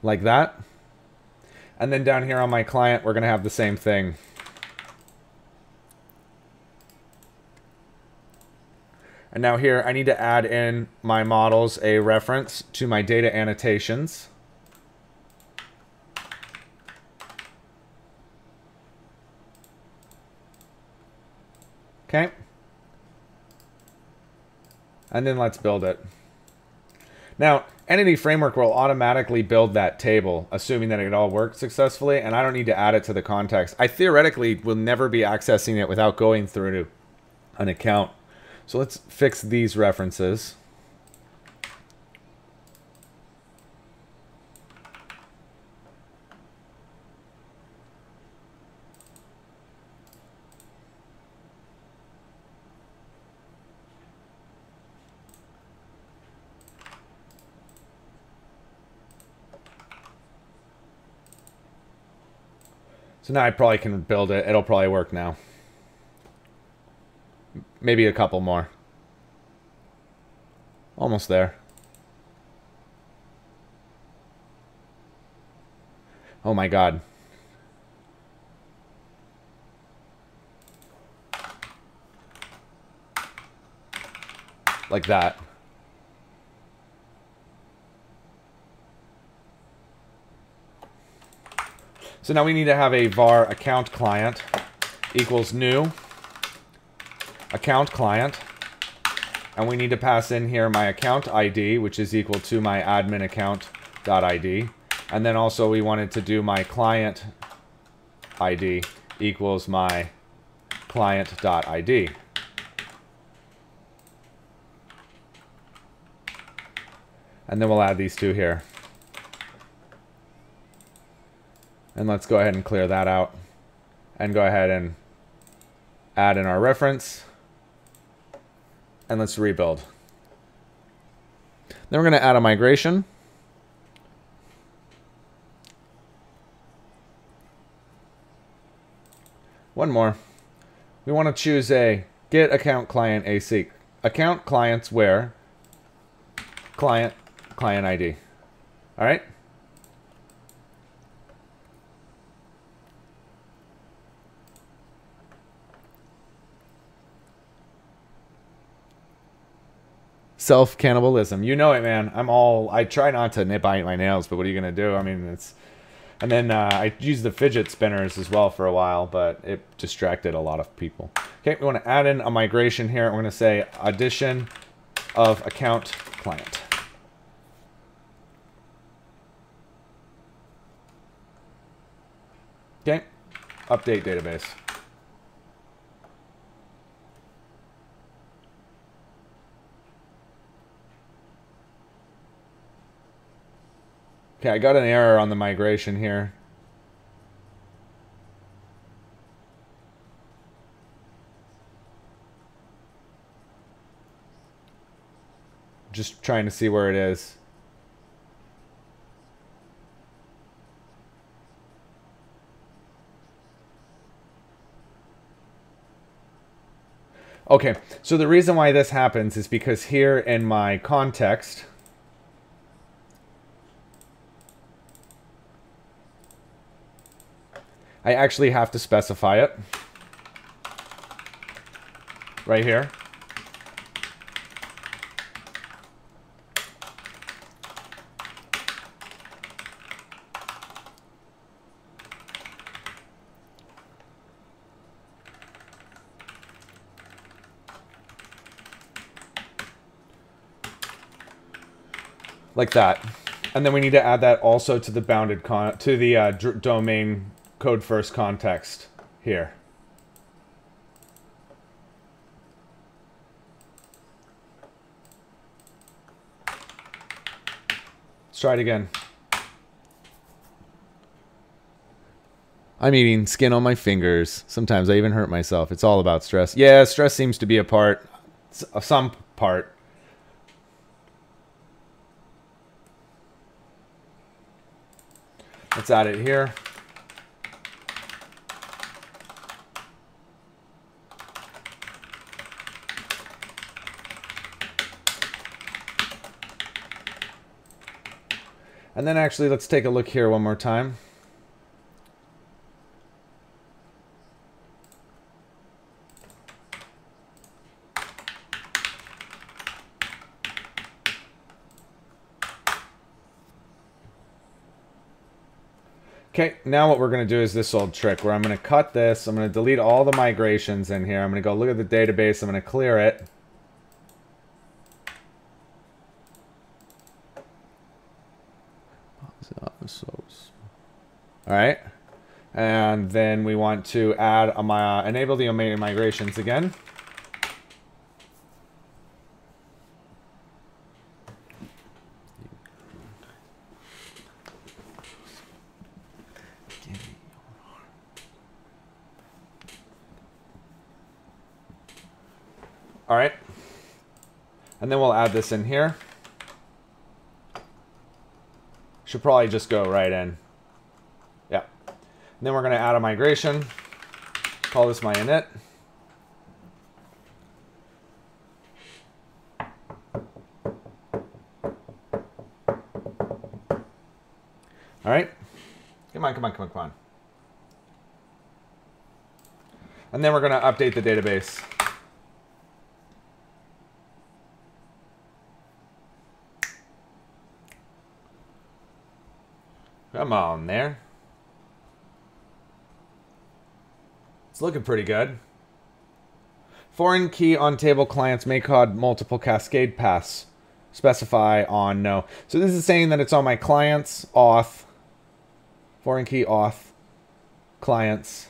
Speaker 1: Like that. And then down here on my client, we're going to have the same thing. And now here, I need to add in my models a reference to my data annotations. Okay. And then let's build it. Now, Entity Framework will automatically build that table, assuming that it all worked successfully, and I don't need to add it to the context. I theoretically will never be accessing it without going through an account. So let's fix these references. So now I probably can build it. It'll probably work now. Maybe a couple more. Almost there. Oh my God. Like that. So now we need to have a var account client equals new account client. And we need to pass in here my account ID, which is equal to my admin account.id. And then also we wanted to do my client ID equals my client.id. And then we'll add these two here. And let's go ahead and clear that out. And go ahead and add in our reference. And let's rebuild. Then we're going to add a migration. One more. We want to choose a get account client async. Account clients where client ID. All right. Self-cannibalism. You know it, man. I try not to bite my nails, but what are you going to do? I mean, it's... And then I used the fidget spinners as well for a while, but it distracted a lot of people. Okay, we want to add in a migration here. We're going to say addition of account client. Okay, update database. Okay, I got an error on the migration here. Just trying to see where it is. Okay, so the reason why this happens is because here in my context, I actually have to specify it right here. like that. And then we need to add that also to the bounded domain code first context here. Let's try it again. I'm eating skin on my fingers. Sometimes I even hurt myself. It's all about stress. Yeah, stress seems to be a part, some part. Let's add it here. And then actually, let's take a look here one more time. Okay, now what we're going to do is this old trick where I'm going to cut this. I'm going to delete all the migrations in here. I'm going to go look at the database. I'm going to clear it. All right. And then we want to add enable the migrations again. All right. And then we'll add this in here. Should probably just go right in. Yeah. And then we're going to add a migration. Call this my init. All right. Come on, come on, come on, come on. And then we're going to update the database. Come on there. It's looking pretty good. Foreign key on table clients may cause multiple cascade paths. Specify on no. So this is saying that it's on my clients, auth, foreign key auth, clients.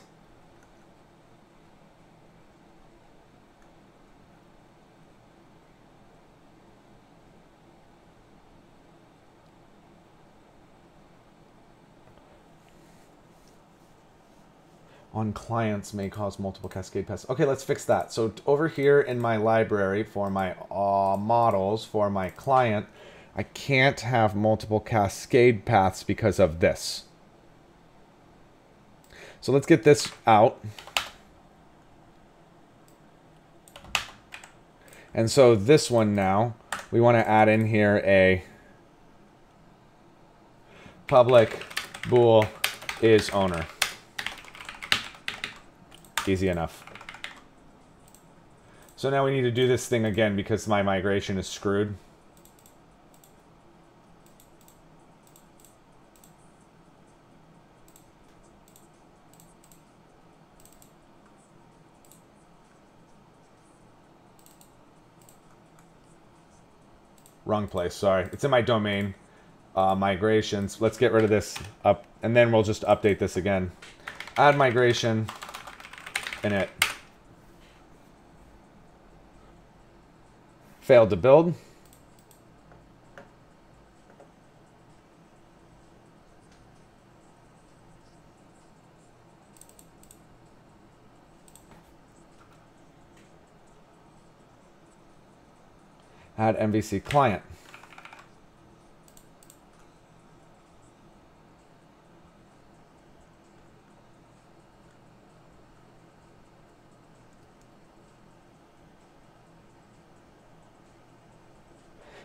Speaker 1: On clients may cause multiple cascade paths. Okay, let's fix that. So over here in my library for my models for my client, I can't have multiple cascade paths because of this. So let's get this out. And so this one now, we want to add in here a public bool is owner. Easy enough. So now we need to do this thing again because my migration is screwed. Wrong place, sorry. It's in my domain. Migrations. Let's get rid of this up, and then we'll just update this again. Add migration. Init. Failed to build. Add MVC client.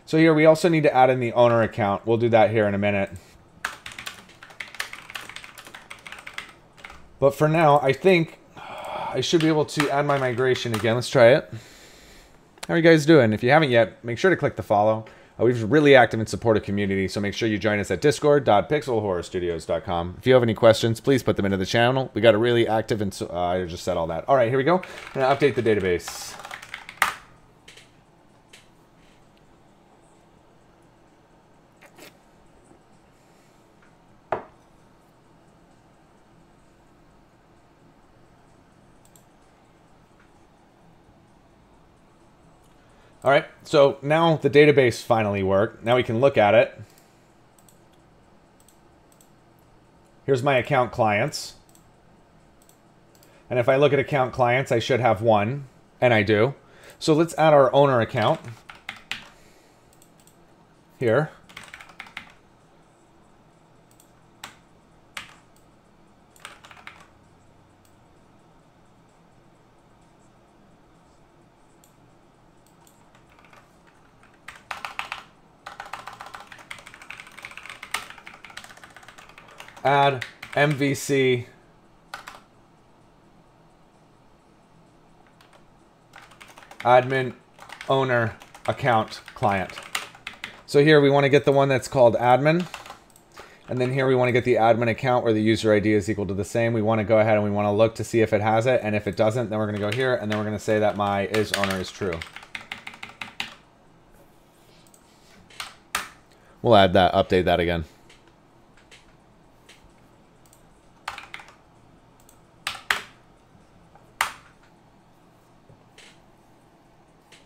Speaker 1: So here we also need to add in the owner account. We'll do that here in a minute. But for now, I think I should be able to add my migration again. Let's try it. How are you guys doing? If you haven't yet, make sure to click the follow. We're really active and support a community, so make sure you join us at discord.pixelhorrorstudios.com. If you have any questions, please put them into the channel. We got a really active, and I just said all that. All right, here we go. I'm going to update the database. All right, so now the database finally worked. Now we can look at it. Here's my account clients. And if I look at account clients, I should have one, and I do. So let's add our owner account here. Add MVC admin owner account client. So here we want to get the one that's called admin. And then here we want to get the admin account where the user ID is equal to the same. We want to go ahead and we want to look to see if it has it. And if it doesn't, then we're going to go here and then we're going to say that my isOwner is true. We'll add that, update that again.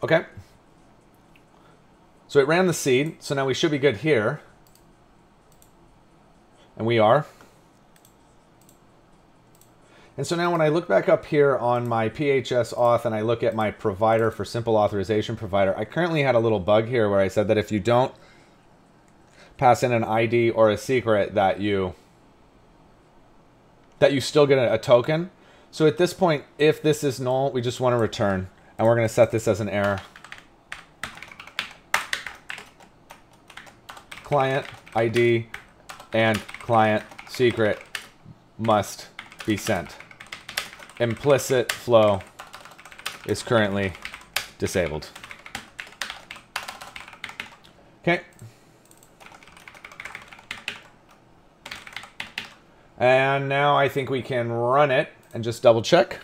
Speaker 1: Okay. So it ran the seed. So now we should be good here. And we are. And so now when I look back up here on my PHS auth and I look at my provider for simple authorization provider, I currently had a little bug here where I said that if you don't pass in an ID or a secret that you still get a token. So at this point, if this is null, we just want to return. And we're going to set this as an error. Client ID and client secret must be sent. Implicit flow is currently disabled. Okay. And now I think we can run it and just double check.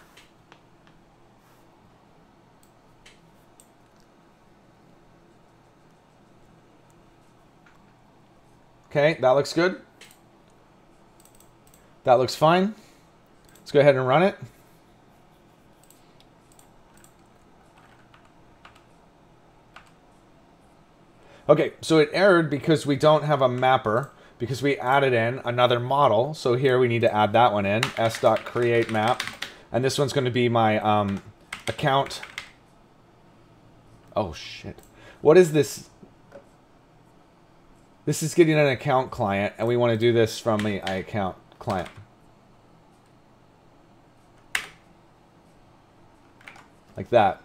Speaker 1: Okay, that looks good. That looks fine. Let's go ahead and run it. Okay, so it errored because we don't have a mapper, because we added in another model. So here we need to add that one in, s.createMap. And this one's going to be my account. Oh, shit. What is this? This is getting an account client, and we want to do this from the account client. Like that.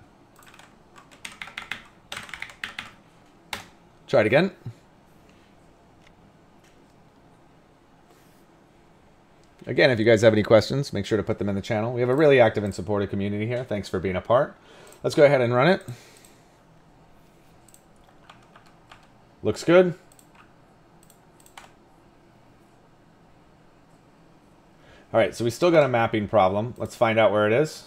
Speaker 1: Try it again. Again, if you guys have any questions, make sure to put them in the channel. We have a really active and supportive community here. Thanks for being a part. Let's go ahead and run it. Looks good. All right, so we still got a mapping problem. Let's find out where it is.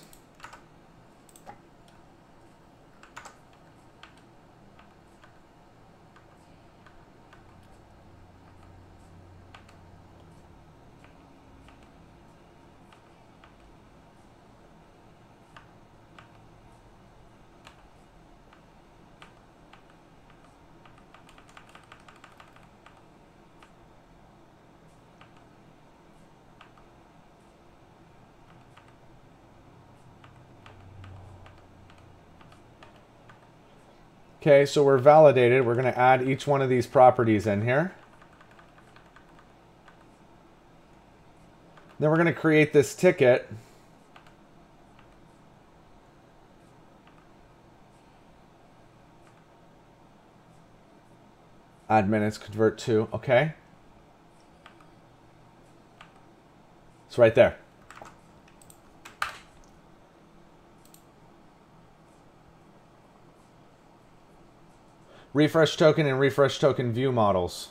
Speaker 1: Okay, so we're validated. We're going to add each one of these properties in here. Then we're going to create this ticket. Add minutes, convert to, okay. It's right there. Refresh token and refresh token view models.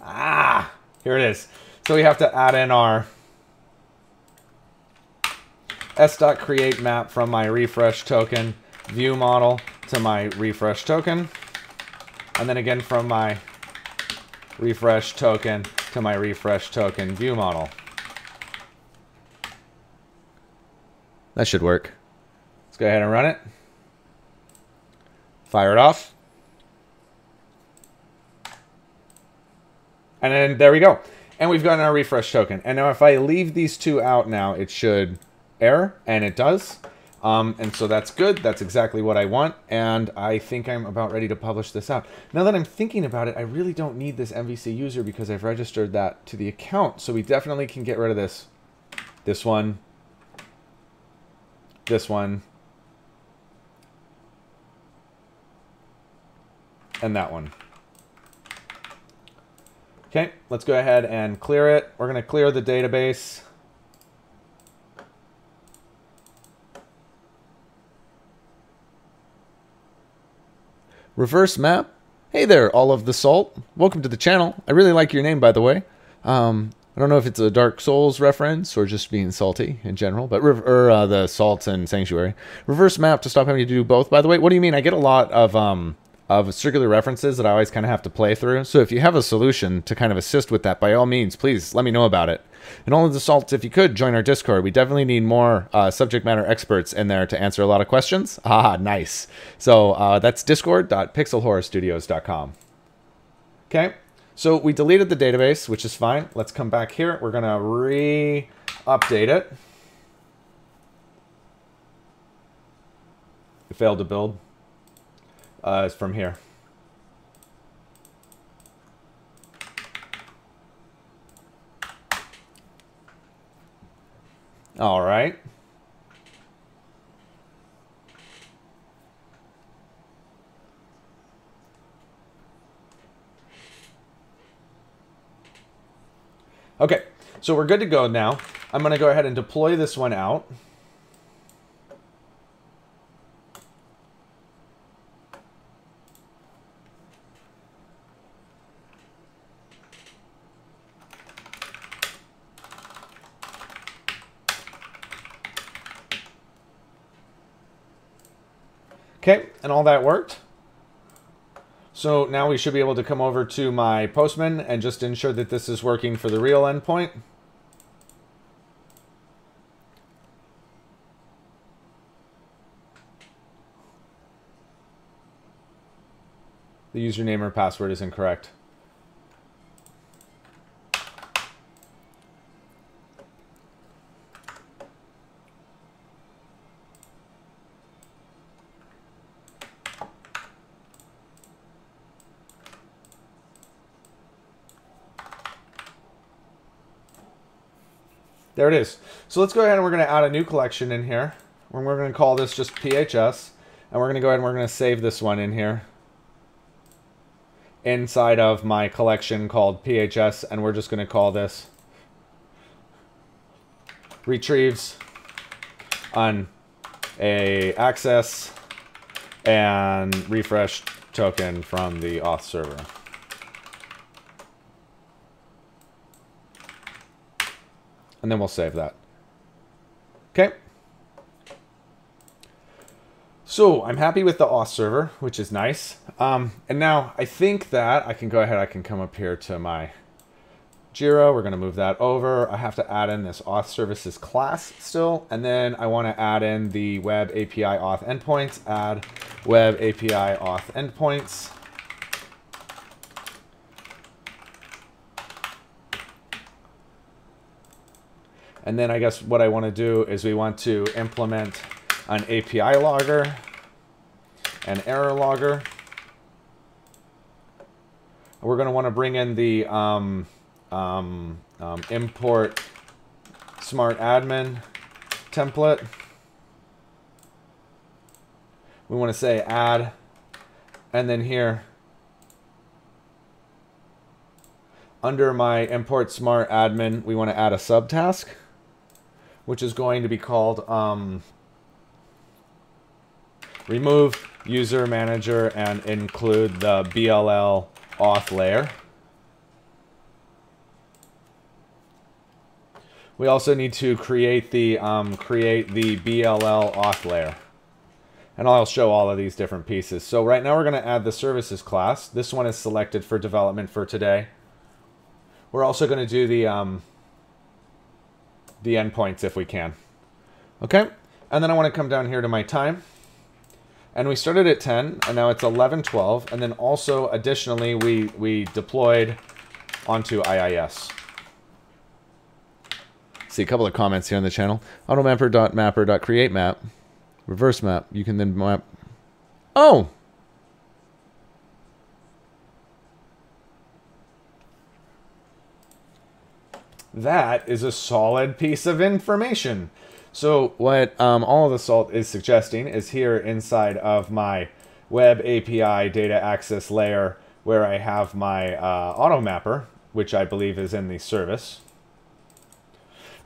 Speaker 1: Ah, here it is. So we have to add in our s.createMap from my refresh token view model to my refresh token. And then again from my refresh token to my refresh token view model. That should work. Let's go ahead and run it. Fire it off. And then there we go. And we've gotten our refresh token. And now if I leave these two out now, it should error, and it does. And so that's good. That's exactly what I want. And I think I'm about ready to publish this out. Now that I'm thinking about it, I really don't need this MVC user because I've registered that to the account. So we definitely can get rid of this. This one. This one. And that one. Okay, let's go ahead and clear it. We're going to clear the database. Reverse map. Hey there, all of the salt. Welcome to the channel. I really like your name, by the way. I don't know if it's a Dark Souls reference or just being salty in general, but the salt and Sanctuary. Reverse map to stop having to do both, by the way. What do you mean? I get a lot of circular references that I always kind of have to play through. So if you have a solution to kind of assist with that, by all means, please let me know about it. And all of the salts, if you could, join our Discord. We definitely need more subject matter experts in there to answer a lot of questions. Ah, nice. So that's discord.pixelhorrorstudios.com. Okay, so we deleted the database, which is fine. Let's come back here. We're going to re-update it. It failed to build. It's from here. All right. Okay, so we're good to go now. I'm going to go ahead and deploy this one out. Okay, and all that worked. So now we should be able to come over to my Postman and just ensure that this is working for the real endpoint. The username or password is incorrect. There it is. So let's go ahead and we're going to add a new collection in here. We're going to call this just PHS. And we're going to go ahead and we're going to save this one in here. Inside of my collection called PHS. And we're just going to call this retrieves on a access and refresh token from the auth server. And then we'll save that. Okay. So I'm happy with the auth server, which is nice. And now I think that I can go ahead, I can come up here to my Jira. We're going to move that over. I have to add in this auth services class still. And then I want to add in the web API auth endpoints. Add web API auth endpoints. And then I guess what I want to do is we want to implement an API logger, an error logger. We're going to want to bring in the import smart admin template. We want to say add, and then here under my import smart admin, we want to add a subtask, which is going to be called remove user manager and include the BLL auth layer. We also need to create the BLL auth layer. And I'll show all of these different pieces. So right now we're going to add the services class. This one is selected for development for today. We're also going to do the endpoints if we can. Okay, and then I want to come down here to my time. And we started at 10, and now it's 11, 12. And then also, additionally, we deployed onto IIS. See a couple of comments here on the channel. Automapper.mapper.createMap. Reverse map. You can then map. Oh! That is a solid piece of information. So what all of the salt is suggesting is here inside of my web API data access layer where I have my auto mapper, which I believe is in the service,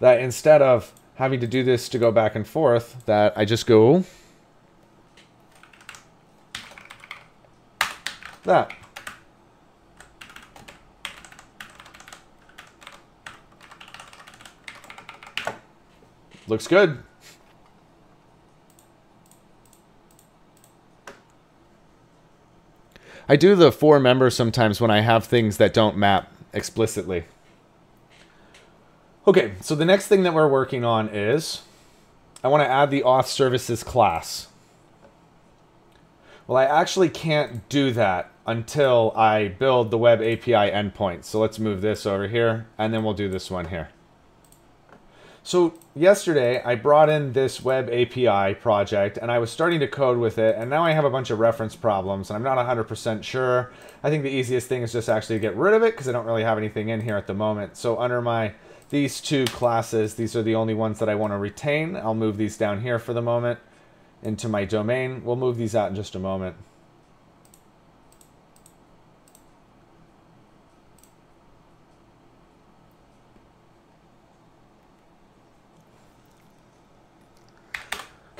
Speaker 1: that instead of having to do this to go back and forth, that I just go that. Looks good. I do the for member sometimes when I have things that don't map explicitly. Okay, so the next thing that we're working on is I want to add the auth services class. Well, I actually can't do that until I build the web API endpoint. So let's move this over here, and then we'll do this one here. So yesterday I brought in this web API project and I was starting to code with it, and now I have a bunch of reference problems and I'm not 100% sure. I think the easiest thing is just actually to get rid of it because I don't really have anything in here at the moment. So under these two classes, these are the only ones that I want to retain. I'll move these down here for the moment into my domain. We'll move these out in just a moment.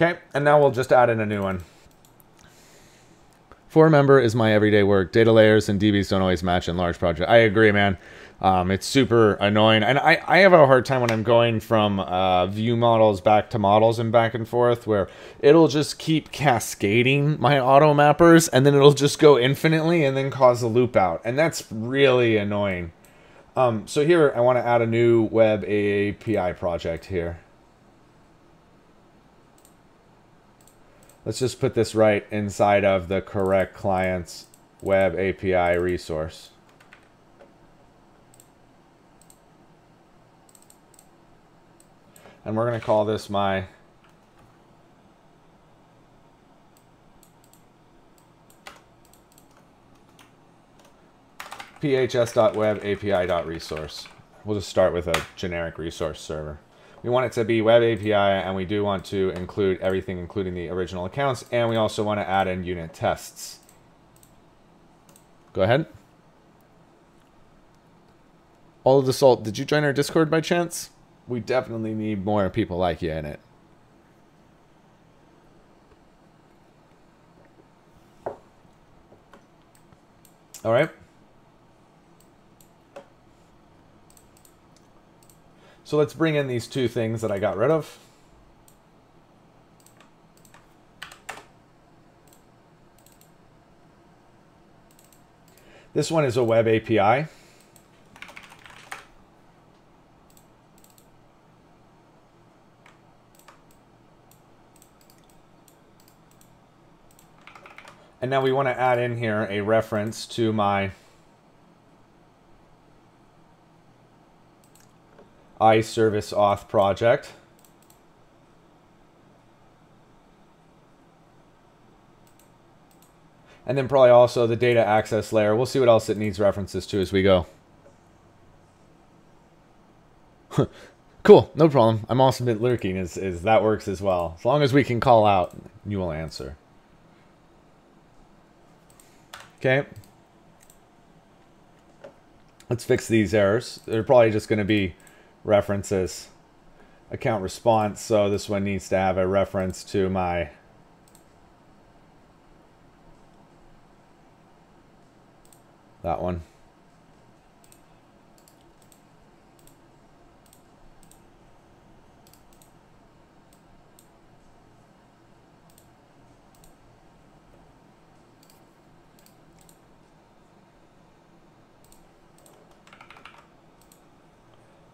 Speaker 1: Okay, and now we'll just add in a new one. For member is my everyday work. Data layers and DBs don't always match in large projects. I agree, man. It's super annoying. And I have a hard time when I'm going from view models back to models and back and forth, where it'll just keep cascading my auto mappers, and then it'll just go infinitely and then cause a loop out. And that's really annoying. So here I want to add a new web API project here. Let's just put this right inside of the correct client's web API resource. And we're going to call this my phs.webapi.resource. We'll just start with a generic resource server. We want it to be web API, and we do want to include everything, including the original accounts, and we also want to add in unit tests. Go ahead. All of the salt, did you join our Discord by chance? We definitely need more people like you in it. All right. So let's bring in these two things that I got rid of. This one is a web API. And now we want to add in here a reference to my iService Auth project. And then probably also the data access layer. We'll see what else it needs references to as we go. Cool, no problem. I'm also a bit lurking, is that works as well. As long as we can call out, you will answer. Okay. Let's fix these errors. They're probably just going to be references. Account response, so this one needs to have a reference to my that one.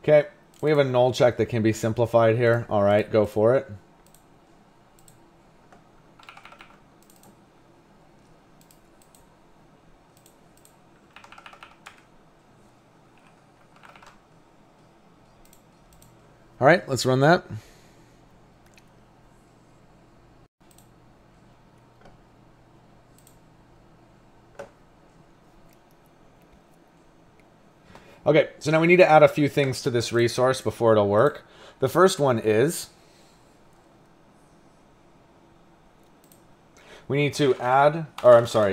Speaker 1: Okay, we have a null check that can be simplified here. All right, go for it. All right, let's run that. Okay, so now we need to add a few things to this resource before it'll work. The first one is we need to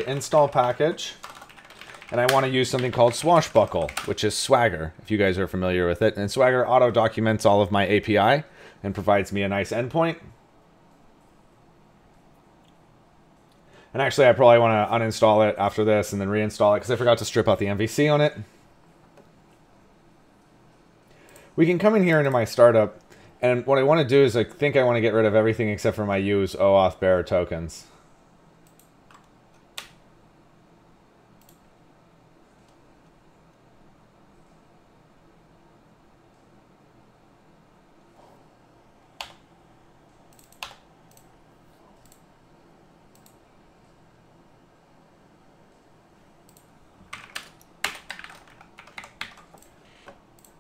Speaker 1: install package. And I want to use something called Swashbuckle, which is Swagger, if you guys are familiar with it. And Swagger auto-documents all of my API and provides me a nice endpoint. And actually, I probably want to uninstall it after this and then reinstall it because I forgot to strip out the MVC on it. We can come in here into my startup, and what I want to do is I think I want to get rid of everything except for my use OAuth bearer tokens.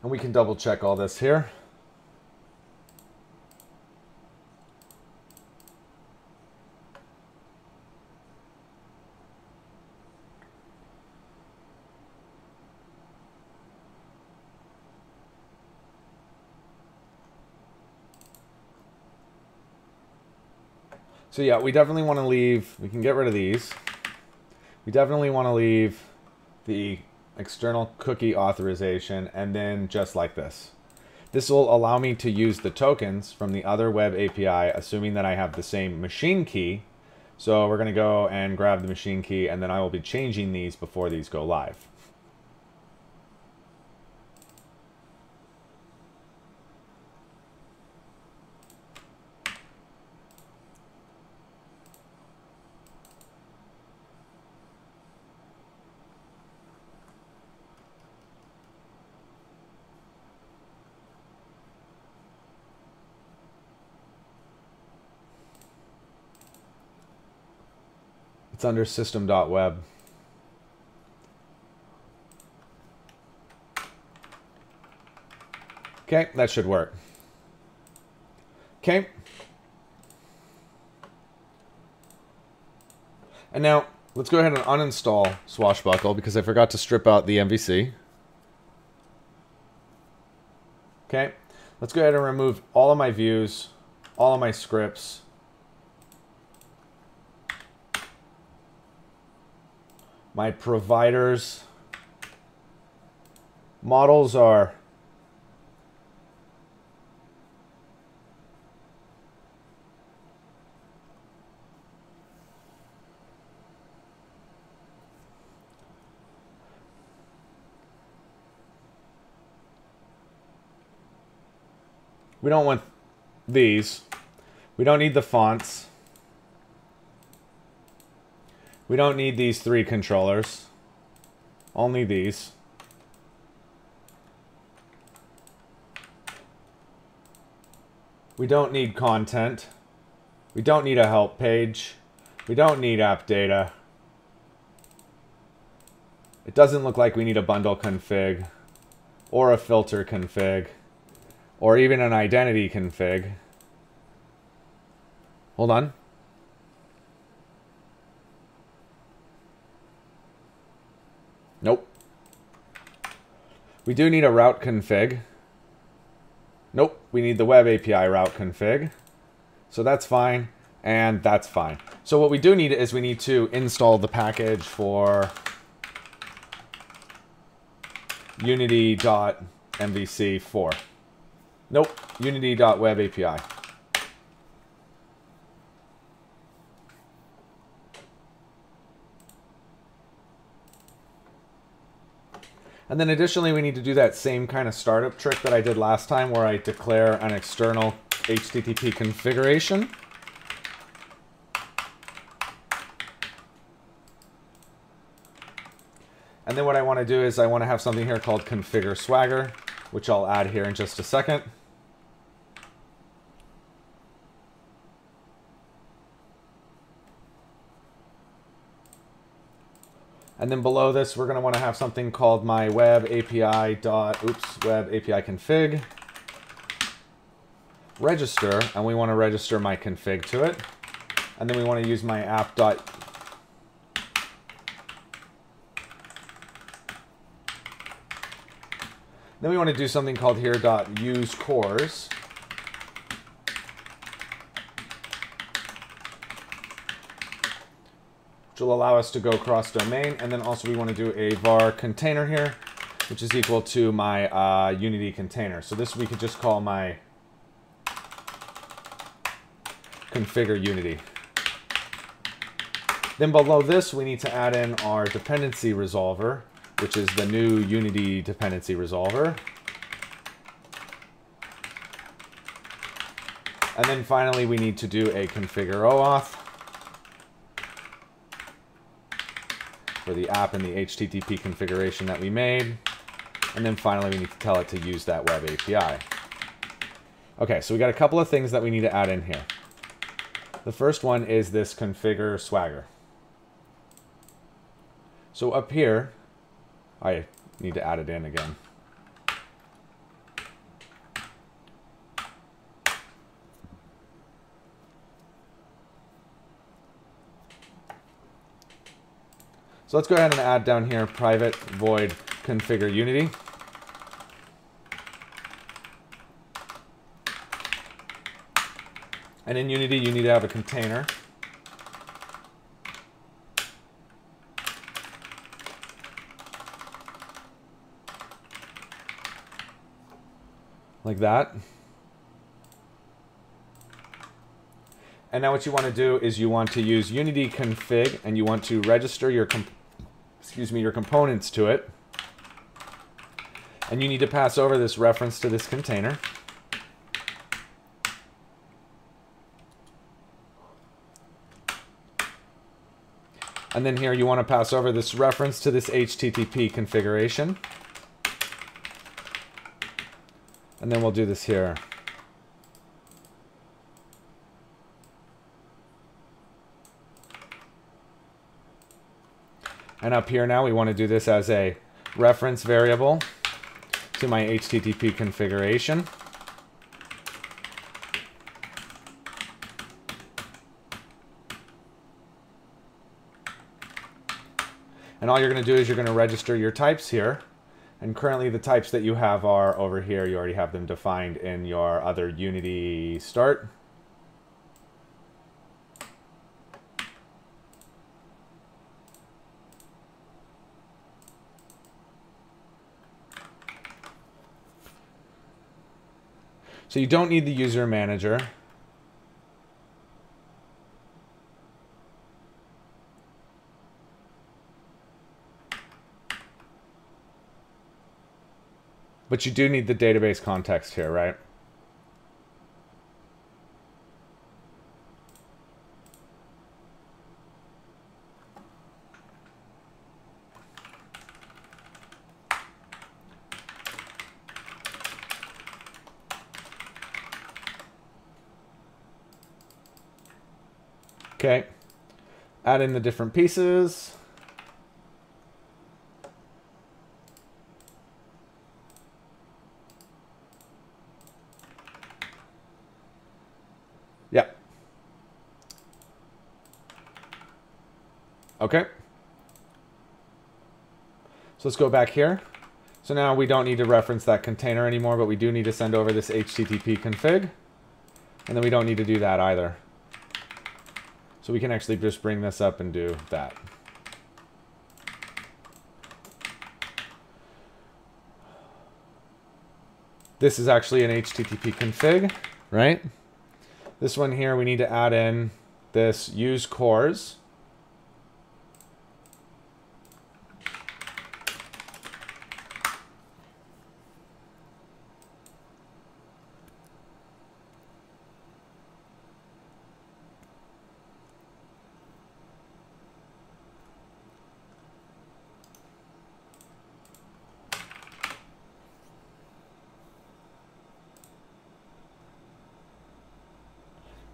Speaker 1: And we can double check all this here. So yeah, we definitely want to leave, we can get rid of these. We definitely want to leave the external cookie authorization, and then just like this. This will allow me to use the tokens from the other web API, assuming that I have the same machine key. So we're going to go and grab the machine key, and then I will be changing these before these go live. It's under system.web. Okay, that should work. Okay. And now, let's go ahead and uninstall Swashbuckle because I forgot to strip out the MVC. Okay. Let's go ahead and remove all of my views, all of my scripts. My providers. Models are we don't want these. We don't need the fonts. We don't need these three controllers. Only these. We don't need content. We don't need a help page. We don't need app data. It doesn't look like we need a bundle config or a filter config or even an identity config. Hold on. Nope. We do need a route config. Nope, we need the web API route config. So that's fine, and that's fine. So what we do need is we need to install the package for unity.mvc4. Nope, unity.web API. And then additionally, we need to do that same kind of startup trick that I did last time where I declare an external HTTP configuration. And then what I want to do is I want to have something here called configure swagger, which I'll add here in just a second. And then below this, we're going to want to have something called my web API web API config. register, and we want to register my config to it. And then we want to use my app dot. Then we want to do something called here dot use cores. Which will allow us to go cross domain. And then also we want to do a var container here, which is equal to my Unity container. So this we could just call my configure Unity. Then below this, we need to add in our dependency resolver, which is the new Unity dependency resolver. And then finally, we need to do a configure OAuth for the app and the HTTP configuration that we made. And then finally, we need to tell it to use that web API. Okay, so we got a couple of things that we need to add in here. The first one is this configure swagger. So up here, I need to add it in again. So let's go ahead and add down here private void configure Unity. And in Unity, you need to have a container. Like that. And now what you want to do is you want to use Unity config, and you want to register your your components to it. And you need to pass over this reference to this container. And then here you want to pass over this reference to this HTTP configuration. And then we'll do this here. And up here now we want to do this as a reference variable to my HTTP configuration. And all you're going to do is you're going to register your types here. And currently the types that you have are over here. You already have them defined in your other Unity start. So you don't need the user manager. But you do need the database context here, right? Okay. Add in the different pieces. Yeah. Okay. So let's go back here. So now we don't need to reference that container anymore, but we do need to send over this HTTP config. And then we don't need to do that either. So we can actually just bring this up and do that. This is actually an HTTP config, right? This one here, we need to add in this use cores.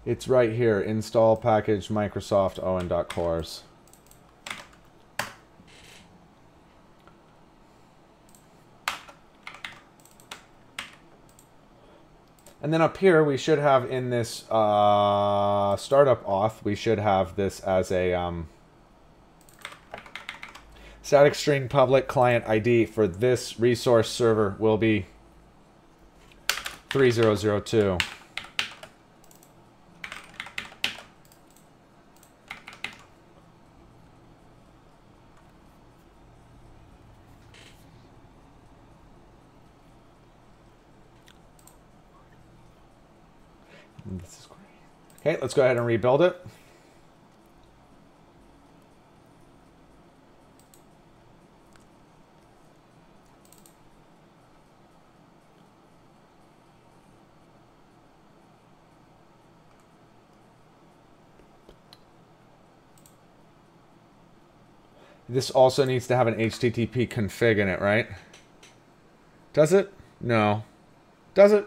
Speaker 1: It's right here, install package Microsoft Owen.cores. And then up here, we should have in this startup auth, we should have this as a static string public client ID for this resource server will be 3002. This is great. Okay, let's go ahead and rebuild it. This also needs to have an HTTP config in it, right? Does it? No. Does it?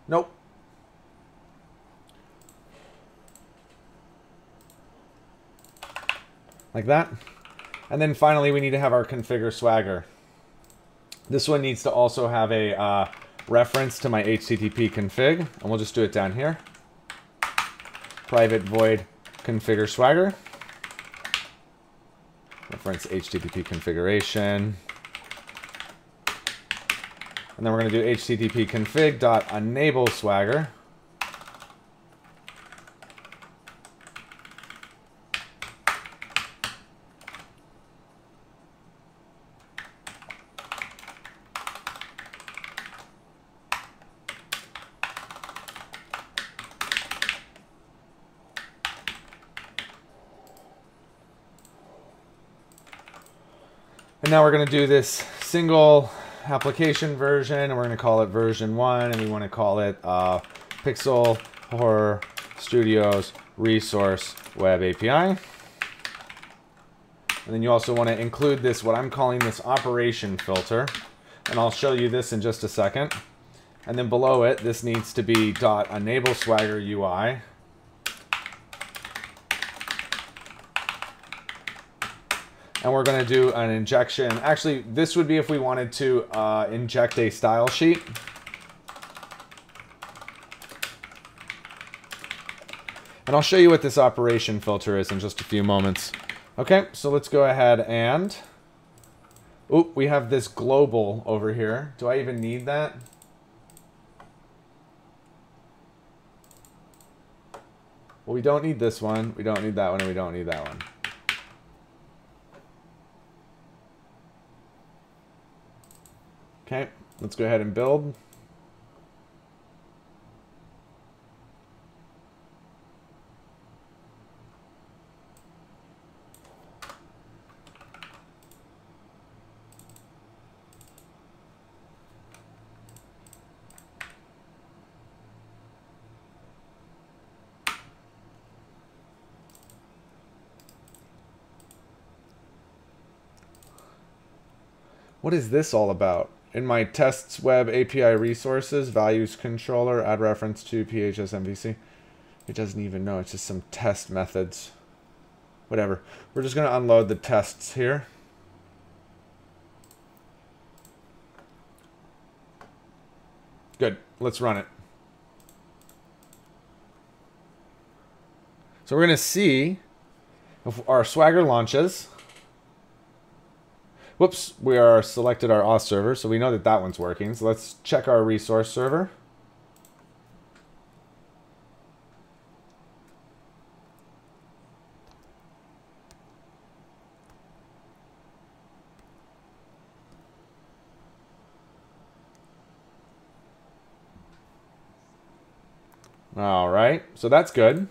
Speaker 1: Nope. Like that. And then finally, we need to have our configure swagger. This one needs to also have a reference to my HTTP config, and we'll just do it down here. Private void configure swagger. Reference HTTP configuration. And then we're going to do HTTP config dot enable swagger. And now we're going to do this single application version, and we're going to call it version 1, and we want to call it Pixel Horror Studios Resource Web API. And then you also want to include this, what I'm calling this operation filter, and I'll show you this in just a second. And then below it, this needs to be .enable swagger UI. And we're going to do an injection. Actually, this would be if we wanted to inject a style sheet. And I'll show you what this operation filter is in just a few moments. Okay, so let's go ahead and... Oop, we have this global over here. Do I even need that? Well, we don't need this one. We don't need that one, and we don't need that one. Okay, let's go ahead and build. What is this all about? In my tests web API resources, values controller, add reference to PHS MVC. It doesn't even know. It's just some test methods. Whatever. We're just going to unload the tests here. Good. Let's run it. So we're going to see if our Swagger launches. Whoops, we are selected our Auth server, so we know that that one's working. So let's check our resource server. All right, so that's good.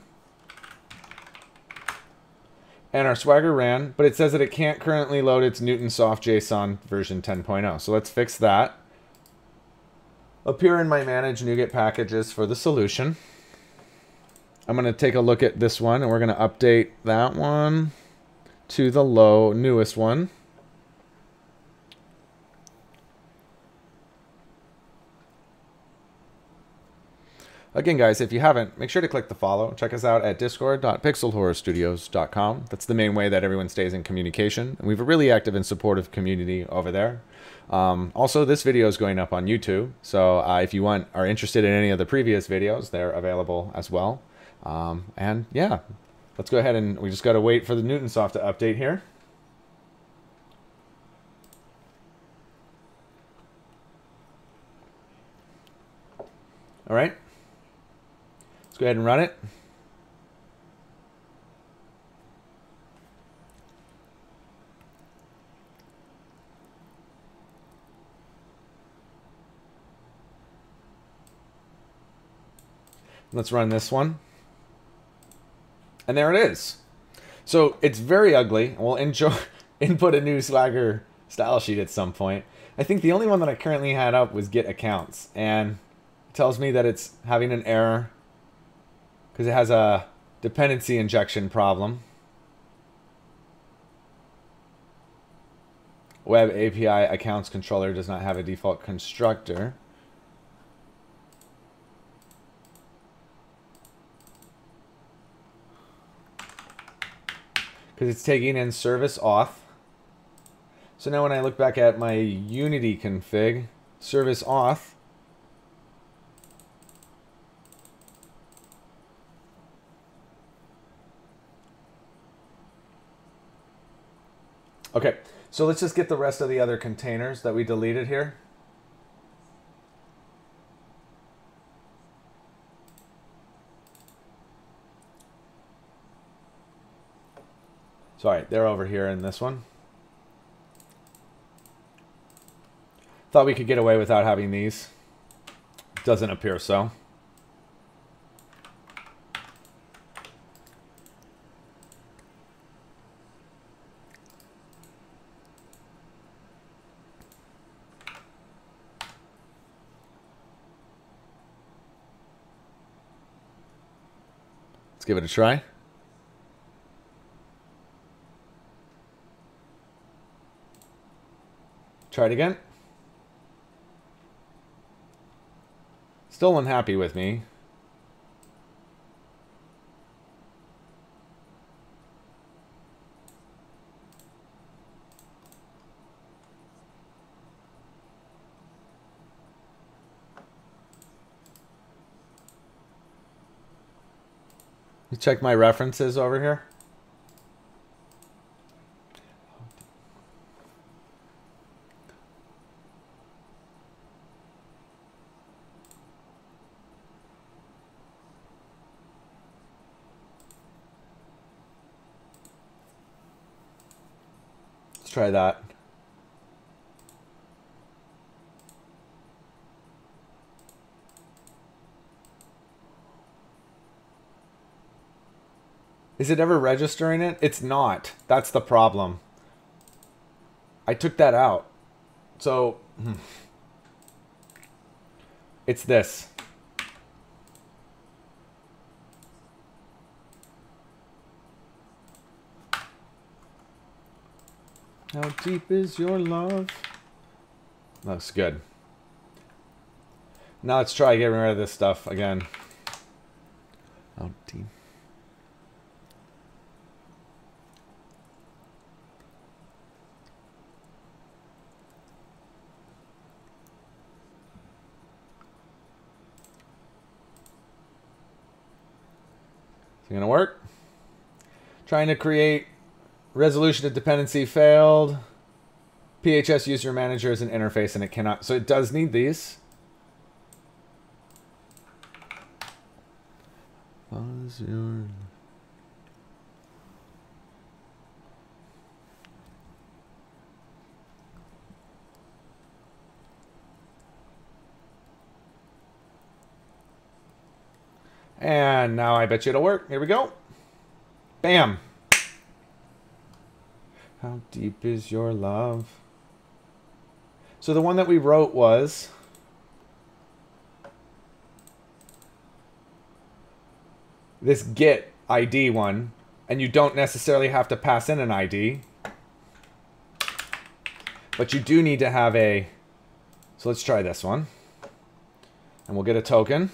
Speaker 1: And our Swagger ran, but it says that it can't currently load its Newtonsoft JSON version 10.0. So let's fix that. Up here in my manage NuGet packages for the solution, I'm going to take a look at this one, and we're going to update that one to the newest one. Again, guys, if you haven't, make sure to click the follow. Check us out at discord.pixelhorrorstudios.com. That's the main way that everyone stays in communication. And we have a really active and supportive community over there. Also, this video is going up on YouTube. So if you are interested in any of the previous videos, they're available as well. And yeah, let's go ahead and we just got to wait for the Newtonsoft to update here. All right. Let's go ahead and run it. Let's run this one. And there it is. So it's very ugly. We'll input a new Swagger style sheet at some point. I think the only one that I currently had up was get accounts. And it tells me that it's having an error because it has a dependency injection problem. Web API accounts controller does not have a default constructor. Because it's taking in service auth. So now when I look back at my Unity config, service auth, okay, so let's just get the rest of the other containers that we deleted here. Sorry, they're over here in this one. Thought we could get away without having these. Doesn't appear so. Let's give it a try. Try it again. Still unhappy with me. You check my references over here. Let's try that. Is it ever registering it? It's not. That's the problem. I took that out. So, it's this. How deep is your love? Looks good. Now let's try getting rid of this stuff again. How deep? Is it gonna work? Trying to create resolution of dependency failed. PHS user manager is an interface and it cannot. So it does need these. And now I bet you it'll work. Here we go. Bam. How deep is your love? So the one that we wrote was this get ID one, and you don't necessarily have to pass in an ID, but you do need to have a, so let's try this one, and we'll get a token.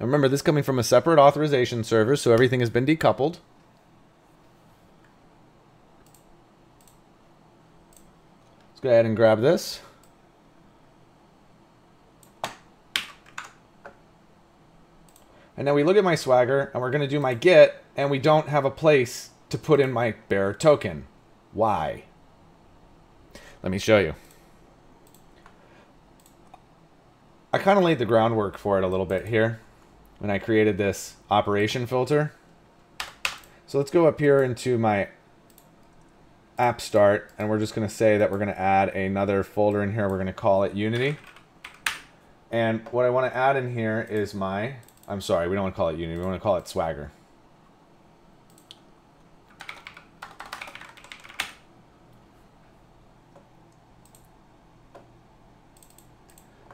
Speaker 1: And remember, this is coming from a separate authorization server, so everything has been decoupled. Let's go ahead and grab this. And now we look at my Swagger, and we're going to do my get, and we don't have a place to put in my bearer token. Why? Let me show you. I kind of laid the groundwork for it a little bit here when I created this operation filter. So let's go up here into my app start, and we're just going to say that we're going to add another folder in here. We're going to call it Unity. And what I want to add in here is my, I'm sorry, we don't want to call it Unity, we want to call it Swagger.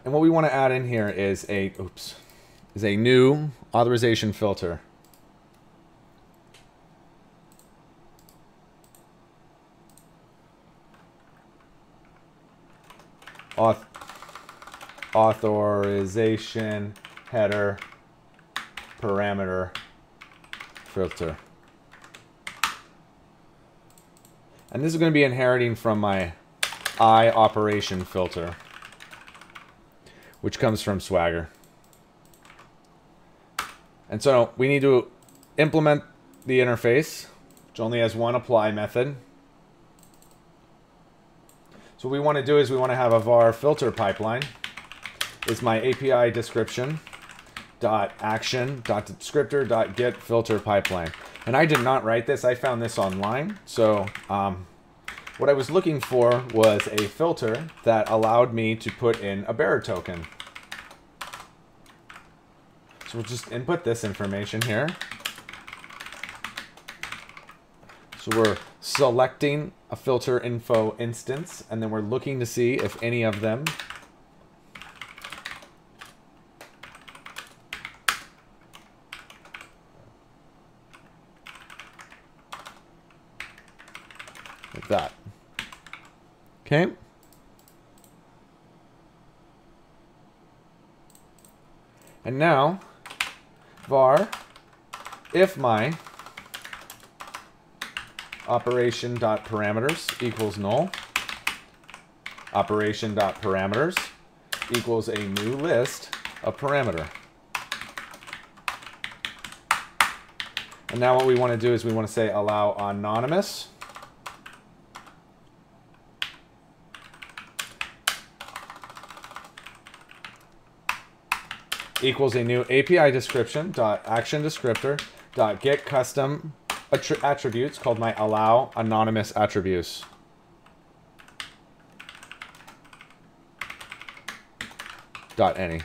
Speaker 1: And what we want to add in here is a new authorization filter. Authorization header parameter filter. And this is going to be inheriting from my operation filter, which comes from Swagger. And so we need to implement the interface, which only has one apply method. So what we want to do is we want to have a var filter pipeline. Is my API description dot action dot descriptor dot get filter pipeline. And I did not write this. I found this online. So what I was looking for was a filter that allowed me to put in a bearer token. So we'll just input this information here. So we're selecting a filter info instance, and then we're looking to see if any of them like that. Okay. And now var if my operation.parameters equals null, operation.parameters equals a new list of parameter. And now what we want to do is we want to say allow anonymous equals a new API description dot action descriptor dot get custom attributes called my allow anonymous attributes. Dot any.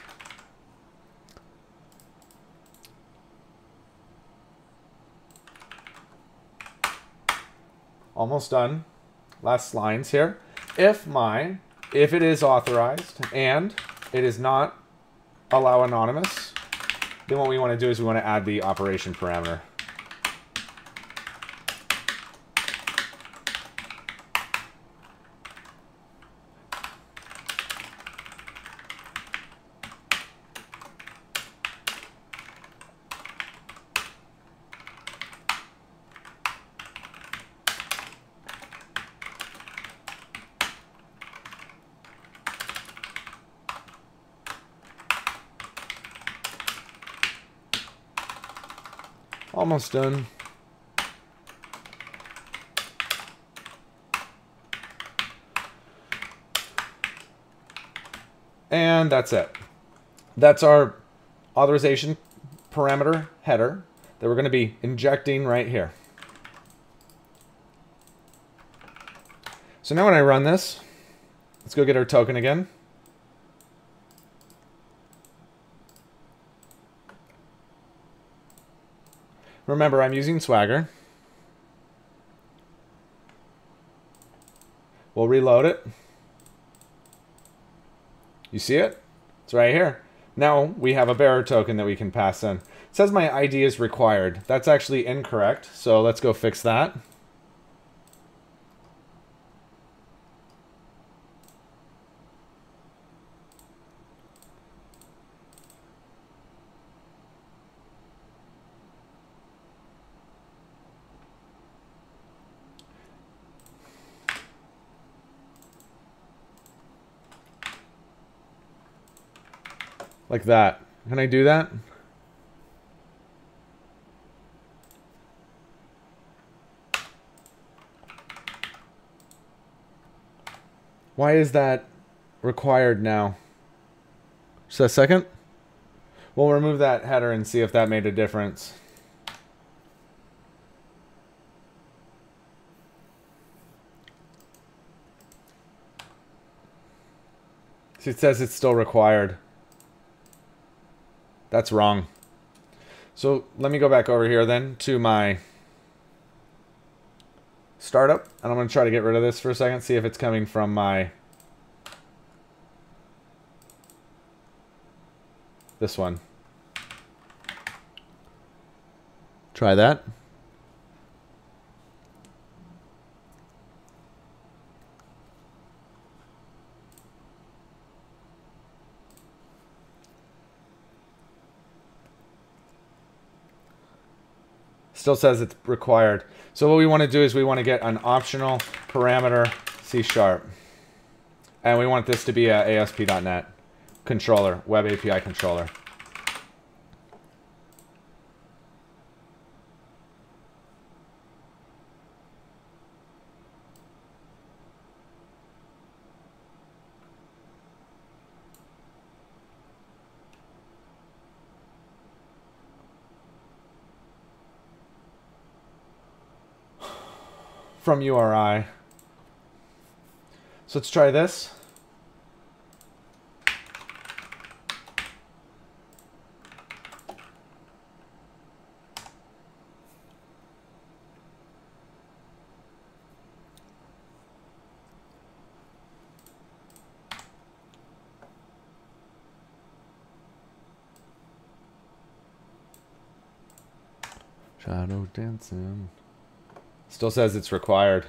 Speaker 1: Almost done. Last lines here. If it is authorized and it is not allow anonymous, then what we want to do is we want to add the operation parameter. Almost done. And that's it. That's our authorization parameter header that we're going to be injecting right here. So now when I run this, let's go get our token again. Remember, I'm using Swagger. We'll reload it. You see it? It's right here. Now we have a bearer token that we can pass in. It says my ID is required. That's actually incorrect, so let's go fix that. Like that. Can I do that? Why is that required now? Just a second. We'll remove that header and see if that made a difference. See, it says it's still required. That's wrong. So let me go back over here then to my startup, and I'm going to try to get rid of this for a second, see if it's coming from my this one. Try that. Still says it's required. So what we want to do is we want to get an optional parameter C#. And we want this to be a ASP.NET controller, web API controller. From URI. So let's try this. Shadow dancing. Still says it's required.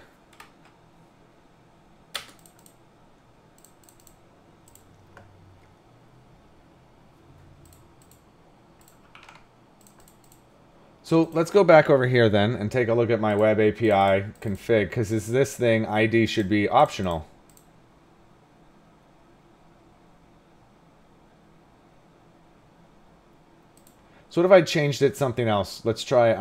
Speaker 1: So let's go back over here then and take a look at my web API config, because this thing ID should be optional. So what if I changed it something else? Let's try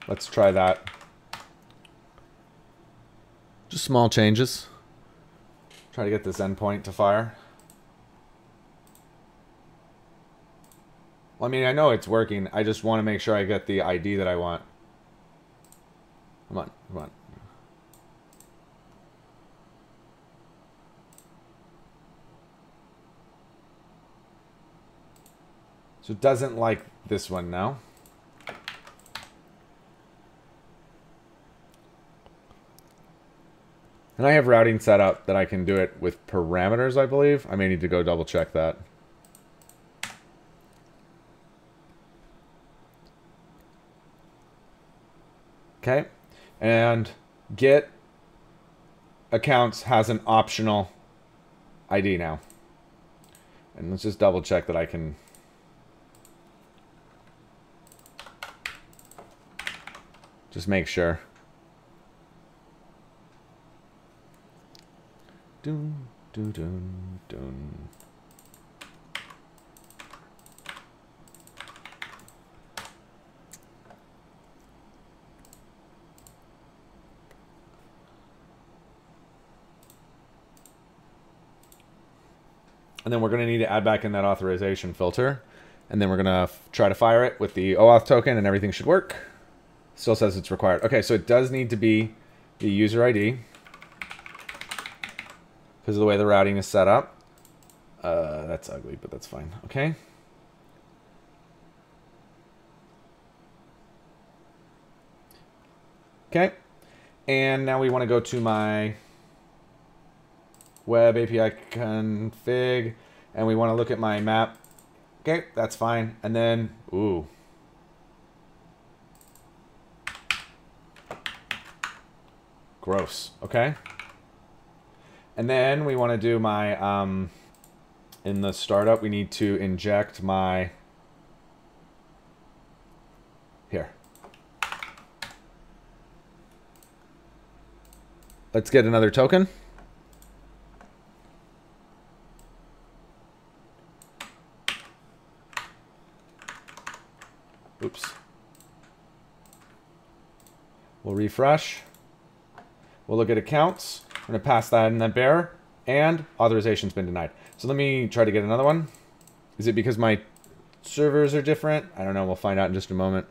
Speaker 1: let's try that. Just small changes. Try to get this endpoint to fire. Well, I mean, I know it's working. I just want to make sure I get the ID that I want. Come on, come on. So it doesn't like this one now. And I have routing set up that I can do it with parameters, I believe. I may need to go double check that. Okay. And get accounts has an optional ID now. And let's just double check that I can. Just make sure. Dun, dun, dun, dun. And then we're going to need to add back in that authorization filter. And then we're going to try to fire it with the OAuth token, and everything should work. Still says it's required. Okay, so it does need to be the user ID because of the way the routing is set up. That's ugly, but that's fine. Okay. Okay. And now we want to go to my web API config, and we want to look at my map. Okay, that's fine. And then, ooh. Gross, okay. And then we want to do my, in the startup, we need to inject my, here. Let's get another token. Oops. We'll refresh. We'll look at accounts. I'm going to pass that in that bearer, and authorization's been denied. So let me try to get another one. Is it because my servers are different? I don't know. We'll find out in just a moment.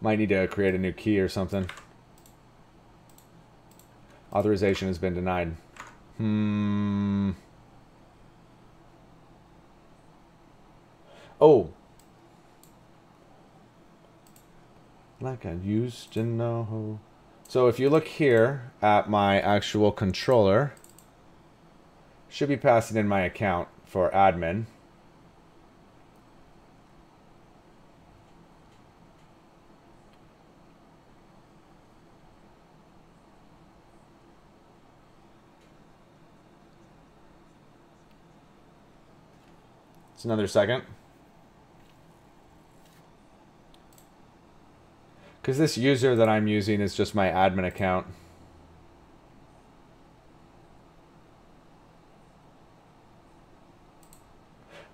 Speaker 1: Might need to create a new key or something. Authorization has been denied. Oh. Like I used to know. So if you look here at my actual controller, should be passing in my account for admin. It's another second. Because this user that I'm using is just my admin account.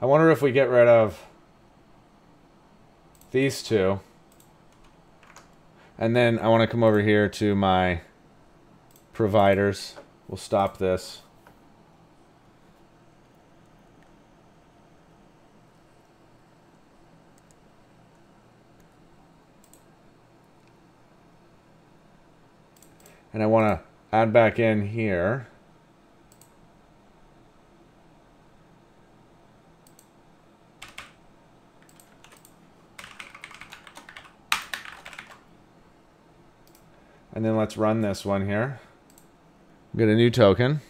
Speaker 1: I wonder if we get rid of these two. And then I want to come over here to my providers. We'll stop this. And I want to add back in here. And then let's run this one here. Get a new token.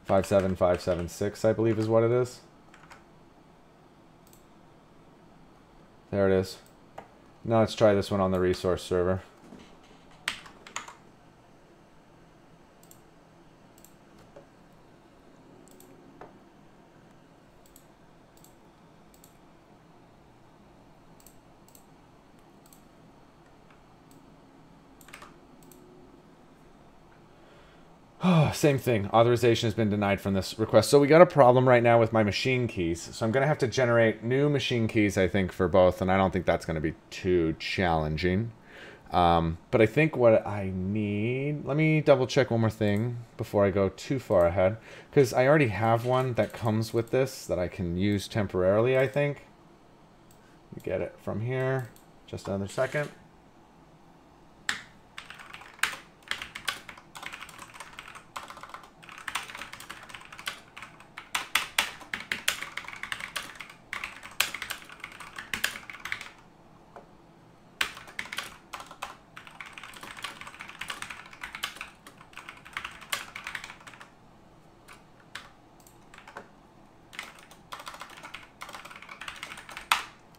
Speaker 1: $57576, I believe is what it is. There it is. Now let's try this one on the resource server. Same thing. Authorization has been denied from this request. So we got a problem right now with my machine keys. So I'm going to have to generate new machine keys, I think, for both. And I don't think that's going to be too challenging. But I think what I need... Let me double check one more thing before I go too far ahead. Because I already have one that comes with this that I can use temporarily, I think. Let me get it from here. Just another second.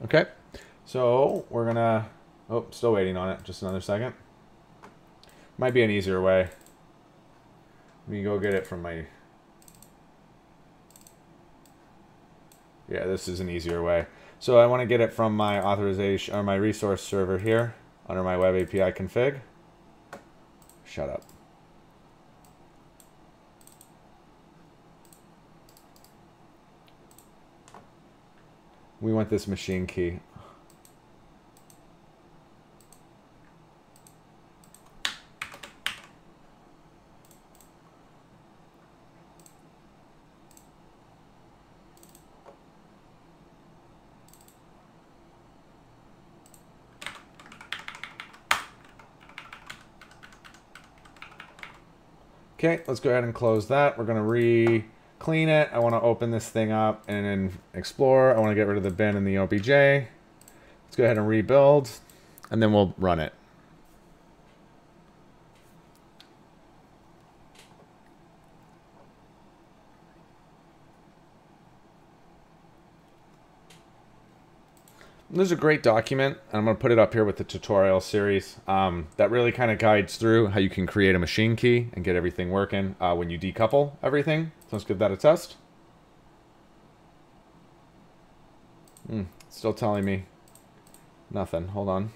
Speaker 1: Okay, so we're gonna, oh, still waiting on it, just another second. Might be an easier way. Let me go get it from my, yeah, this is an easier way. So I want to get it from my authorization, or my resource server here, under my web API config. Shut up. We want this machine key. Okay, let's go ahead and close that. We're going to clean it. I want to open this thing up and in Explorer, I want to get rid of the bin and the OBJ. Let's go ahead and rebuild, and then we'll run it. This is a great document. I'm going to put it up here with the tutorial series that really kind of guides through how you can create a machine key and get everything working when you decouple everything. So let's give that a test. Still telling me nothing. Hold on.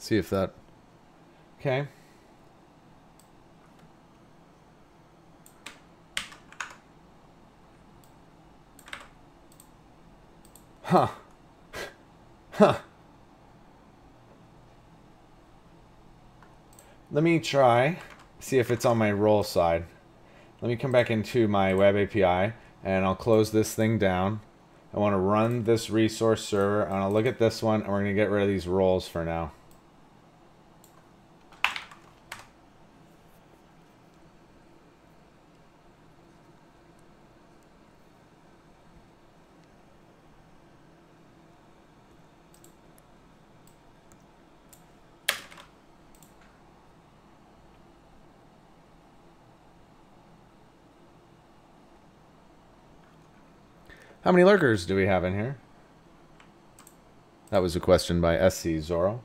Speaker 1: See if that... Okay. Huh. Huh. Let me try, see if it's on my role side. Let me come back into my web API, and I'll close this thing down. I want to run this resource server, and I'll look at this one, and we're going to get rid of these roles for now. How many lurkers do we have in here? That was a question by SC Zorro.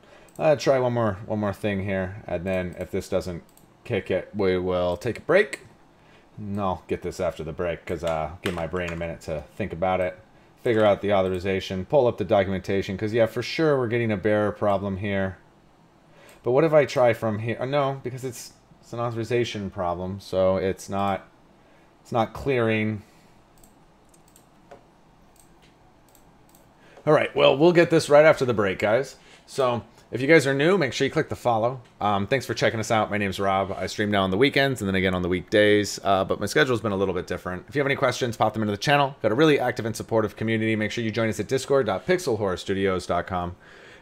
Speaker 1: Try one more thing here, and then if this doesn't kick it, we will take a break. And I'll get this after the break because give my brain a minute to think about it, figure out the authorization, pull up the documentation, because yeah, for sure we're getting a bearer problem here. But what if I try from here? No, because it's an authorization problem, so it's not clearing. All right, well, we'll get this right after the break, guys. So if you guys are new, make sure you click the follow. Thanks for checking us out. My name's Rob. I stream now on the weekends and then again on the weekdays, but my schedule's been a little bit different. If you have any questions, pop them into the channel. Got a really active and supportive community. Make sure you join us at discord.pixelhorrorstudios.com.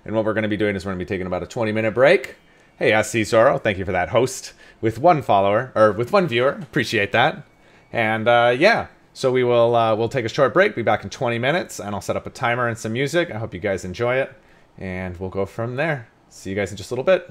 Speaker 1: And what we're going to be doing is we're going to be taking about a 20-minute break. Hey, SC Zorro, thank you for that host with one follower, or with one viewer. Appreciate that. And yeah. So we will we'll take a short break, be back in 20 minutes, and I'll set up a timer and some music. I hope you guys enjoy it, and we'll go from there. See you guys in just a little bit.